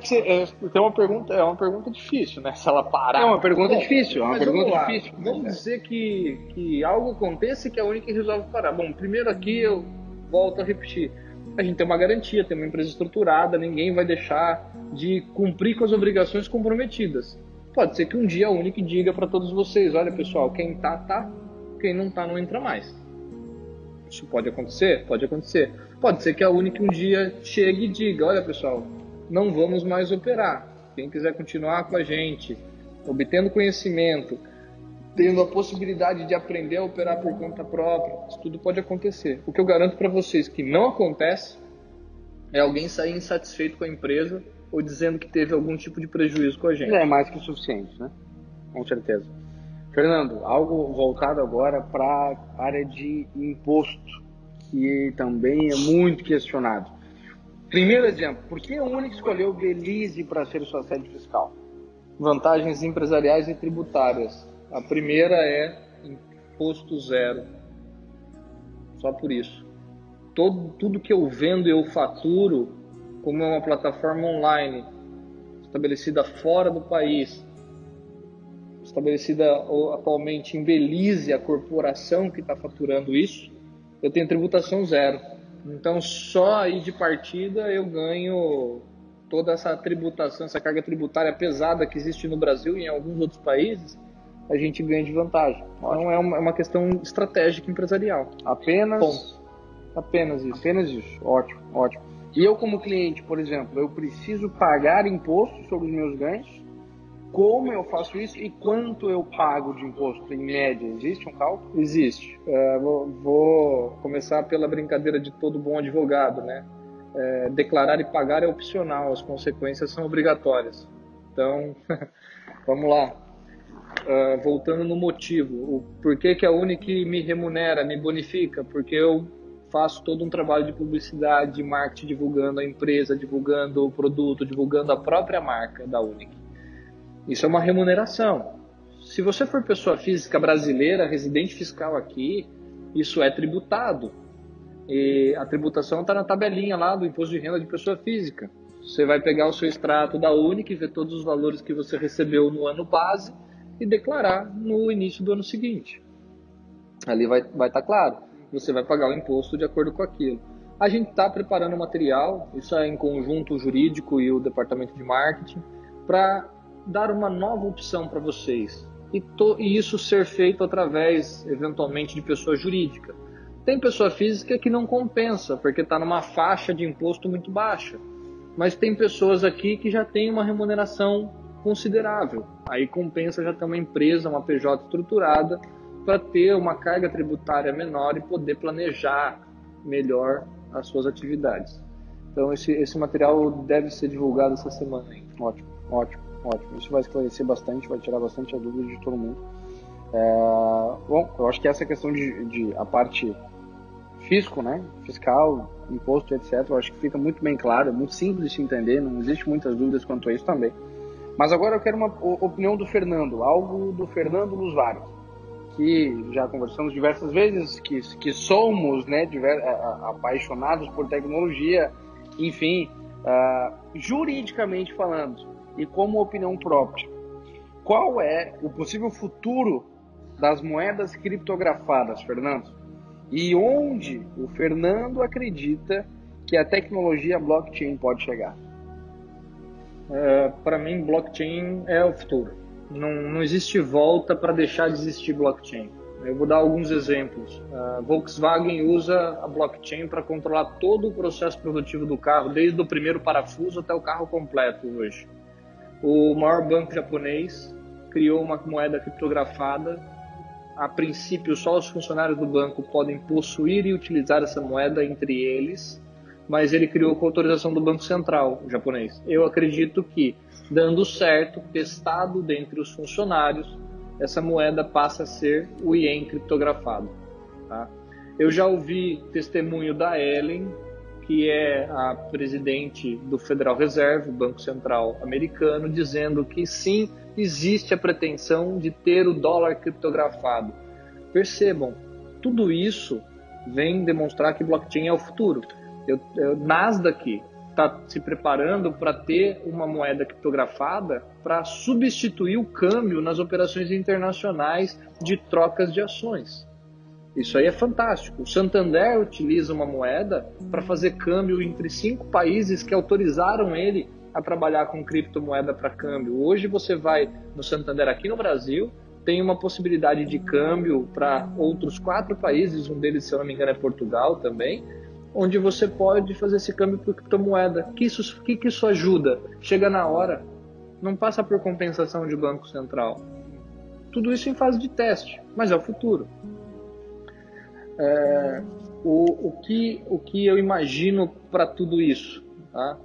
uma pergunta difícil, né? Se ela parar. É uma pergunta difícil, difícil. Vamos dizer que algo aconteça e que a Unic resolve parar. Bom, primeiro aqui eu volto a repetir. A gente tem uma garantia, tem uma empresa estruturada, ninguém vai deixar de cumprir com as obrigações comprometidas. Pode ser que um dia a Unic diga para todos vocês: olha pessoal, quem tá, quem não tá não entra mais. Isso pode acontecer? Pode acontecer. Pode ser que a Unic um dia chegue e diga: olha pessoal, não vamos mais operar. Quem quiser continuar com a gente, obtendo conhecimento, tendo a possibilidade de aprender a operar por conta própria, isso tudo pode acontecer. O que eu garanto para vocês que não acontece é alguém sair insatisfeito com a empresa ou dizendo que teve algum tipo de prejuízo com a gente. É mais que suficiente, né? Com certeza. Fernando, algo voltado agora para a área de imposto, que também é muito questionado. Primeiro exemplo, por que a Unic escolheu Belize para ser sua sede fiscal? Vantagens empresariais e tributárias. A primeira é imposto zero. Só por isso. Tudo que eu vendo e eu faturo, como é uma plataforma online, estabelecida fora do país, estabelecida atualmente em Belize, a corporação que está faturando isso, eu tenho tributação zero. Então, só aí de partida eu ganho toda essa tributação, essa carga tributária pesada que existe no Brasil e em alguns outros países, a gente ganha de vantagem. Então, é uma questão estratégica empresarial. Apenas isso. Ótimo. E eu, como cliente, por exemplo, eu preciso pagar imposto sobre os meus ganhos? Como eu faço isso e quanto eu pago de imposto, em média? Existe um cálculo? Existe. Vou começar pela brincadeira de todo bom advogado, né? Declarar e pagar é opcional, as consequências são obrigatórias. Então, vamos lá. voltando no motivo, o porquê que a Unic me remunera, me bonifica, porque eu faço todo um trabalho de publicidade, de marketing, divulgando a empresa, divulgando o produto, divulgando a própria marca da Unic. Isso é uma remuneração. Se você for pessoa física brasileira, residente fiscal aqui, isso é tributado. E a tributação está na tabelinha lá do imposto de renda de pessoa física. Você vai pegar o seu extrato da Unic, ver todos os valores que você recebeu no ano base e declarar no início do ano seguinte. Ali vai estar claro. Você vai pagar o imposto de acordo com aquilo. A gente está preparando material, isso é em conjunto o jurídico e o departamento de marketing, para dar uma nova opção para vocês. E isso ser feito através, eventualmente, de pessoa jurídica. Tem pessoa física que não compensa, porque está numa faixa de imposto muito baixa. Mas tem pessoas aqui que já têm uma remuneração considerável. Aí compensa já ter uma empresa, uma PJ estruturada, para ter uma carga tributária menor e poder planejar melhor as suas atividades. Então esse material deve ser divulgado essa semana aí. Ótimo, ótimo, ótimo. Isso vai esclarecer bastante, vai tirar bastante a dúvida de todo mundo. Bom, eu acho que essa questão de a parte fisco, né, fiscal, imposto, etc., eu acho que fica muito bem claro, é muito simples de se entender, não existe muitas dúvidas quanto a isso também. Mas agora eu quero uma opinião do Fernando, algo do Fernando Lusvari, que já conversamos diversas vezes, que somos, né, apaixonados por tecnologia, enfim, juridicamente falando, e como opinião própria. Qual é o possível futuro das moedas criptografadas, Fernando? E onde o Fernando acredita que a tecnologia blockchain pode chegar? Para mim, blockchain é o futuro. Não existe volta para deixar de existir blockchain. Eu vou dar alguns exemplos. A Volkswagen usa a blockchain para controlar todo o processo produtivo do carro, desde o primeiro parafuso até o carro completo hoje. O maior banco japonês criou uma moeda criptografada. A princípio, só os funcionários do banco podem possuir e utilizar essa moeda entre eles, mas ele criou com autorização do Banco Central japonês. Eu acredito que, dando certo, testado dentre os funcionários, essa moeda passa a ser o Ien criptografado. Tá? Eu já ouvi testemunho da Ellen, que é a presidente do Federal Reserve, o Banco Central americano, dizendo que sim, existe a pretensão de ter o dólar criptografado. Percebam, tudo isso vem demonstrar que blockchain é o futuro. Nasdaq está se preparando para ter uma moeda criptografada para substituir o câmbio nas operações internacionais de trocas de ações. Isso aí é fantástico. O Santander utiliza uma moeda para fazer câmbio entre 5 países que autorizaram ele a trabalhar com criptomoeda para câmbio. Hoje você vai no Santander aqui no Brasil, tem uma possibilidade de câmbio para outros 4 países, um deles, se eu não me engano, é Portugal também, onde você pode fazer esse câmbio por criptomoeda. Que isso ajuda? Chega na hora, não passa por compensação de Banco Central. Tudo isso em fase de teste, mas é o futuro. O que eu imagino para tudo isso? Tá?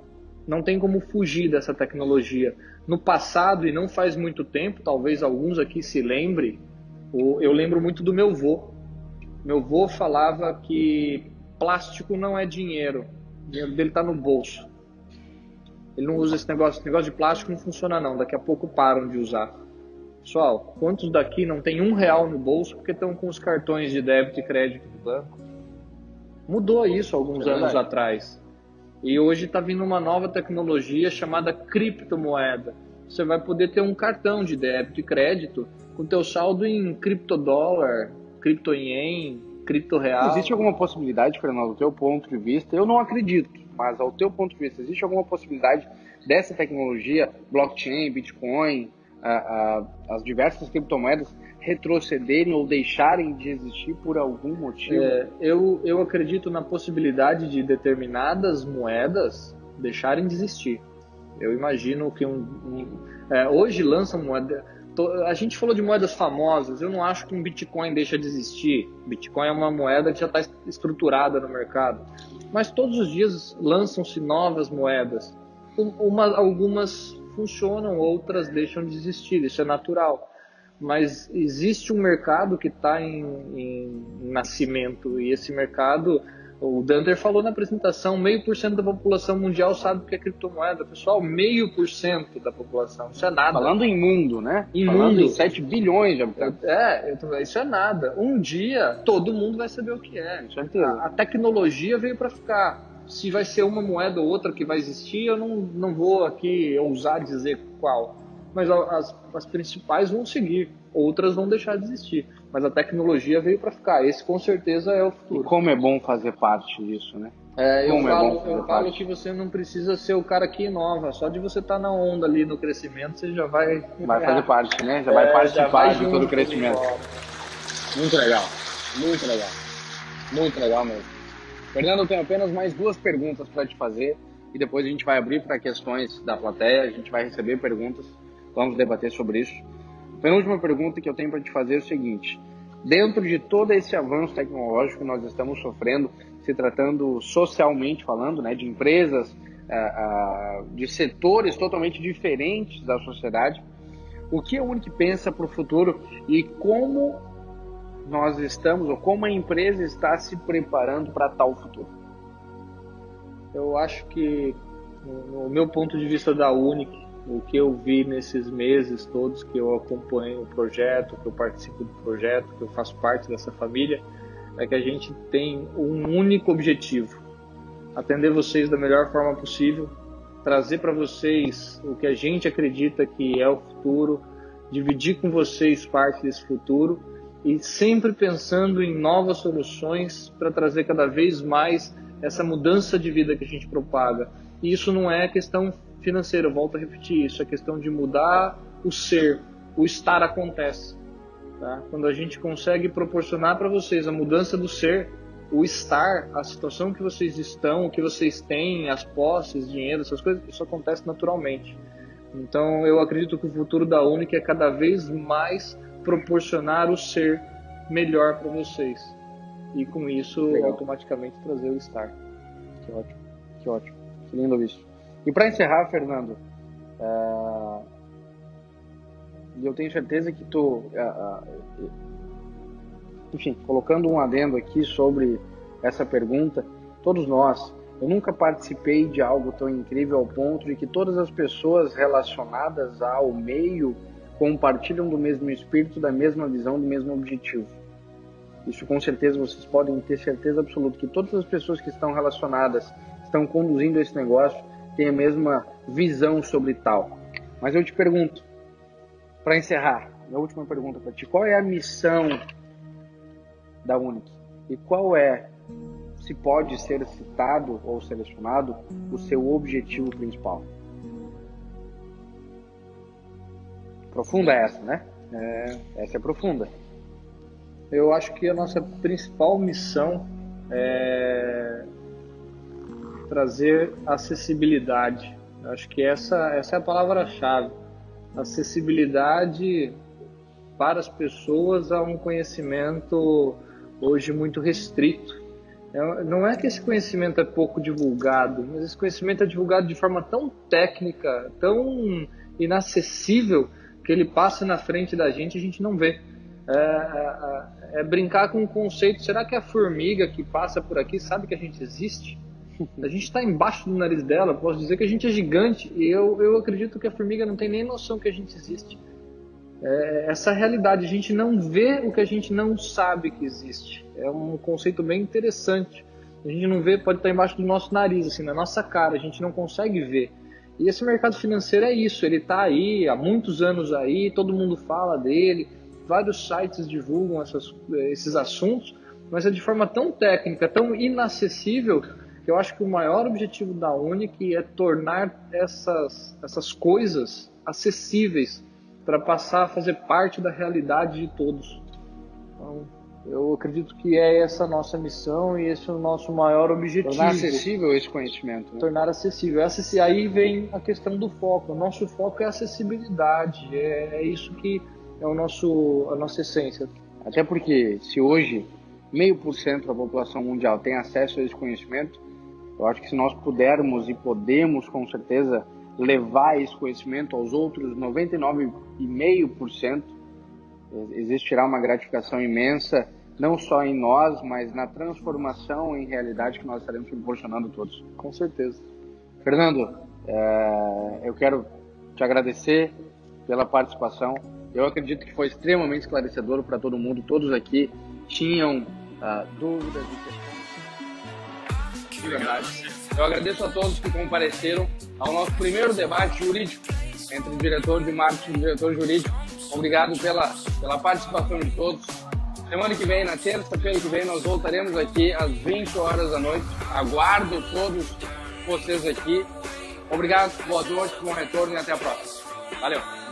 Não tem como fugir dessa tecnologia. No passado, e não faz muito tempo, talvez alguns aqui se lembrem, eu lembro muito do meu vô. Meu vô falava que plástico não é dinheiro, o dinheiro dele está no bolso. Ele não usa esse negócio de plástico não funciona não, daqui a pouco param de usar. Pessoal, quantos daqui não tem R$1 no bolso porque estão com os cartões de débito e crédito do banco? Mudou isso alguns anos atrás. E hoje está vindo uma nova tecnologia chamada criptomoeda. Você vai poder ter um cartão de débito e crédito com teu saldo em criptodólar, criptoien, criptoreal. Existe alguma possibilidade, Fernando, do teu ponto de vista? Eu não acredito, mas ao teu ponto de vista, existe alguma possibilidade dessa tecnologia, blockchain, Bitcoin, as diversas criptomoedas retrocederem ou deixarem de existir por algum motivo? Eu acredito na possibilidade de determinadas moedas deixarem de existir. Eu imagino que hoje lançam moeda. A gente falou de moedas famosas. Eu não acho que um Bitcoin deixa de existir. Bitcoin é uma moeda que já está estruturada no mercado. Mas todos os dias lançam-se novas moedas. Algumas funcionam, outras deixam de existir. Isso é natural. mas existe um mercado que está em nascimento, e esse mercado, o Dunder falou na apresentação, 0,5% da população mundial sabe o que é criptomoeda. Pessoal, 0,5% da população, isso é nada. Falando em mundo, né? Em Falando mundo. em 7 bilhões de habitantes. Isso é nada. Um dia, todo mundo vai saber o que é. Com certeza. A tecnologia veio para ficar. Se vai ser uma moeda ou outra que vai existir, eu não vou aqui ousar dizer qual. Mas as principais vão seguir, outras vão deixar de existir. Mas a tecnologia veio para ficar. Esse com certeza é o futuro. E como é bom fazer parte disso, né? Eu falo que você não precisa ser o cara que inova. Só de você estar na onda ali no crescimento, você já vai fazer parte, né? Já vai participar de todo o junto, crescimento. Muito legal. Muito legal. Muito legal mesmo. Fernando, eu tenho apenas mais 2 perguntas para te fazer e depois a gente vai abrir para questões da plateia, a gente vai receber perguntas, vamos debater sobre isso. A penúltima pergunta que eu tenho para te fazer é o seguinte: dentro de todo esse avanço tecnológico que nós estamos sofrendo, se tratando socialmente falando, né, de empresas, de setores totalmente diferentes da sociedade, o que a Unic pensa para o futuro e como nós estamos, ou como a empresa está se preparando para tal futuro? Eu acho que, no meu ponto de vista da Unic, o que eu vi nesses meses todos que eu acompanho o projeto, que eu participo do projeto, que eu faço parte dessa família, é que a gente tem um único objetivo: atender vocês da melhor forma possível, trazer para vocês o que a gente acredita que é o futuro, dividir com vocês parte desse futuro e sempre pensando em novas soluções para trazer cada vez mais essa mudança de vida que a gente propaga. E isso não é questão financeira, eu volto a repetir, isso é questão de mudar o ser, o estar acontece. Tá? Quando a gente consegue proporcionar para vocês a mudança do ser, o estar, a situação que vocês estão, o que vocês têm, as posses, dinheiro, essas coisas, isso acontece naturalmente. Então eu acredito que o futuro da Unic é cada vez mais proporcionar o ser melhor para vocês. E com isso, legal, automaticamente trazer o estar. Que ótimo, que ótimo. Que lindo isso. E para encerrar, Fernando, eu tenho certeza que tu, enfim, colocando um adendo aqui sobre essa pergunta, todos nós, eu nunca participei de algo tão incrível ao ponto de que todas as pessoas relacionadas ao meio compartilham do mesmo espírito, da mesma visão, do mesmo objetivo. Isso com certeza vocês podem ter certeza absoluta que todas as pessoas que estão relacionadas, estão conduzindo esse negócio, têm a mesma visão sobre tal. Mas eu te pergunto, para encerrar, minha última pergunta para ti, qual é a missão da Unic? E qual é, se pode ser citado ou selecionado, o seu objetivo principal? Profunda essa, né? Essa é profunda. Eu acho que a nossa principal missão é trazer acessibilidade. Eu acho que essa é a palavra-chave. Acessibilidade para as pessoas a um conhecimento hoje muito restrito. Não é que esse conhecimento é pouco divulgado, mas esse conhecimento é divulgado de forma tão técnica, tão inacessível, que ele passa na frente da gente e a gente não vê. É brincar com o conceito, será que a formiga que passa por aqui sabe que a gente existe? A gente está embaixo do nariz dela, posso dizer que a gente é gigante, e eu acredito que a formiga não tem nem noção que a gente existe. Essa realidade, a gente não vê o que a gente não sabe que existe. É um conceito bem interessante. A gente não vê, pode estar embaixo do nosso nariz, assim, na nossa cara, a gente não consegue ver. E esse mercado financeiro é isso, ele está aí há muitos anos aí, todo mundo fala dele, vários sites divulgam esses assuntos, mas é de forma tão técnica, tão inacessível, que eu acho que o maior objetivo da Unic é tornar essas coisas acessíveis para passar a fazer parte da realidade de todos. Então, eu acredito que é essa a nossa missão e esse é o nosso maior objetivo. Tornar acessível esse conhecimento. Né? Tornar acessível. Aí vem a questão do foco. O nosso foco é a acessibilidade. É isso que é a nossa essência. Até porque se hoje 0,5% da população mundial tem acesso a esse conhecimento, eu acho que se nós pudermos e podemos com certeza levar esse conhecimento aos outros 99,5%, existirá uma gratificação imensa, não só em nós, mas na transformação em realidade que nós estaremos proporcionando a todos. Com certeza. Fernando, eu quero te agradecer pela participação. Eu acredito que foi extremamente esclarecedor para todo mundo. Todos aqui tinham dúvidas e questões. De verdade. Eu agradeço a todos que compareceram ao nosso primeiro debate jurídico entre o diretor de marketing e o diretor jurídico. Obrigado pela participação de todos. Semana que vem, na terça-feira que vem, nós voltaremos aqui às 20 horas da noite. Aguardo todos vocês aqui. Obrigado, boa noite, bom retorno e até a próxima. Valeu!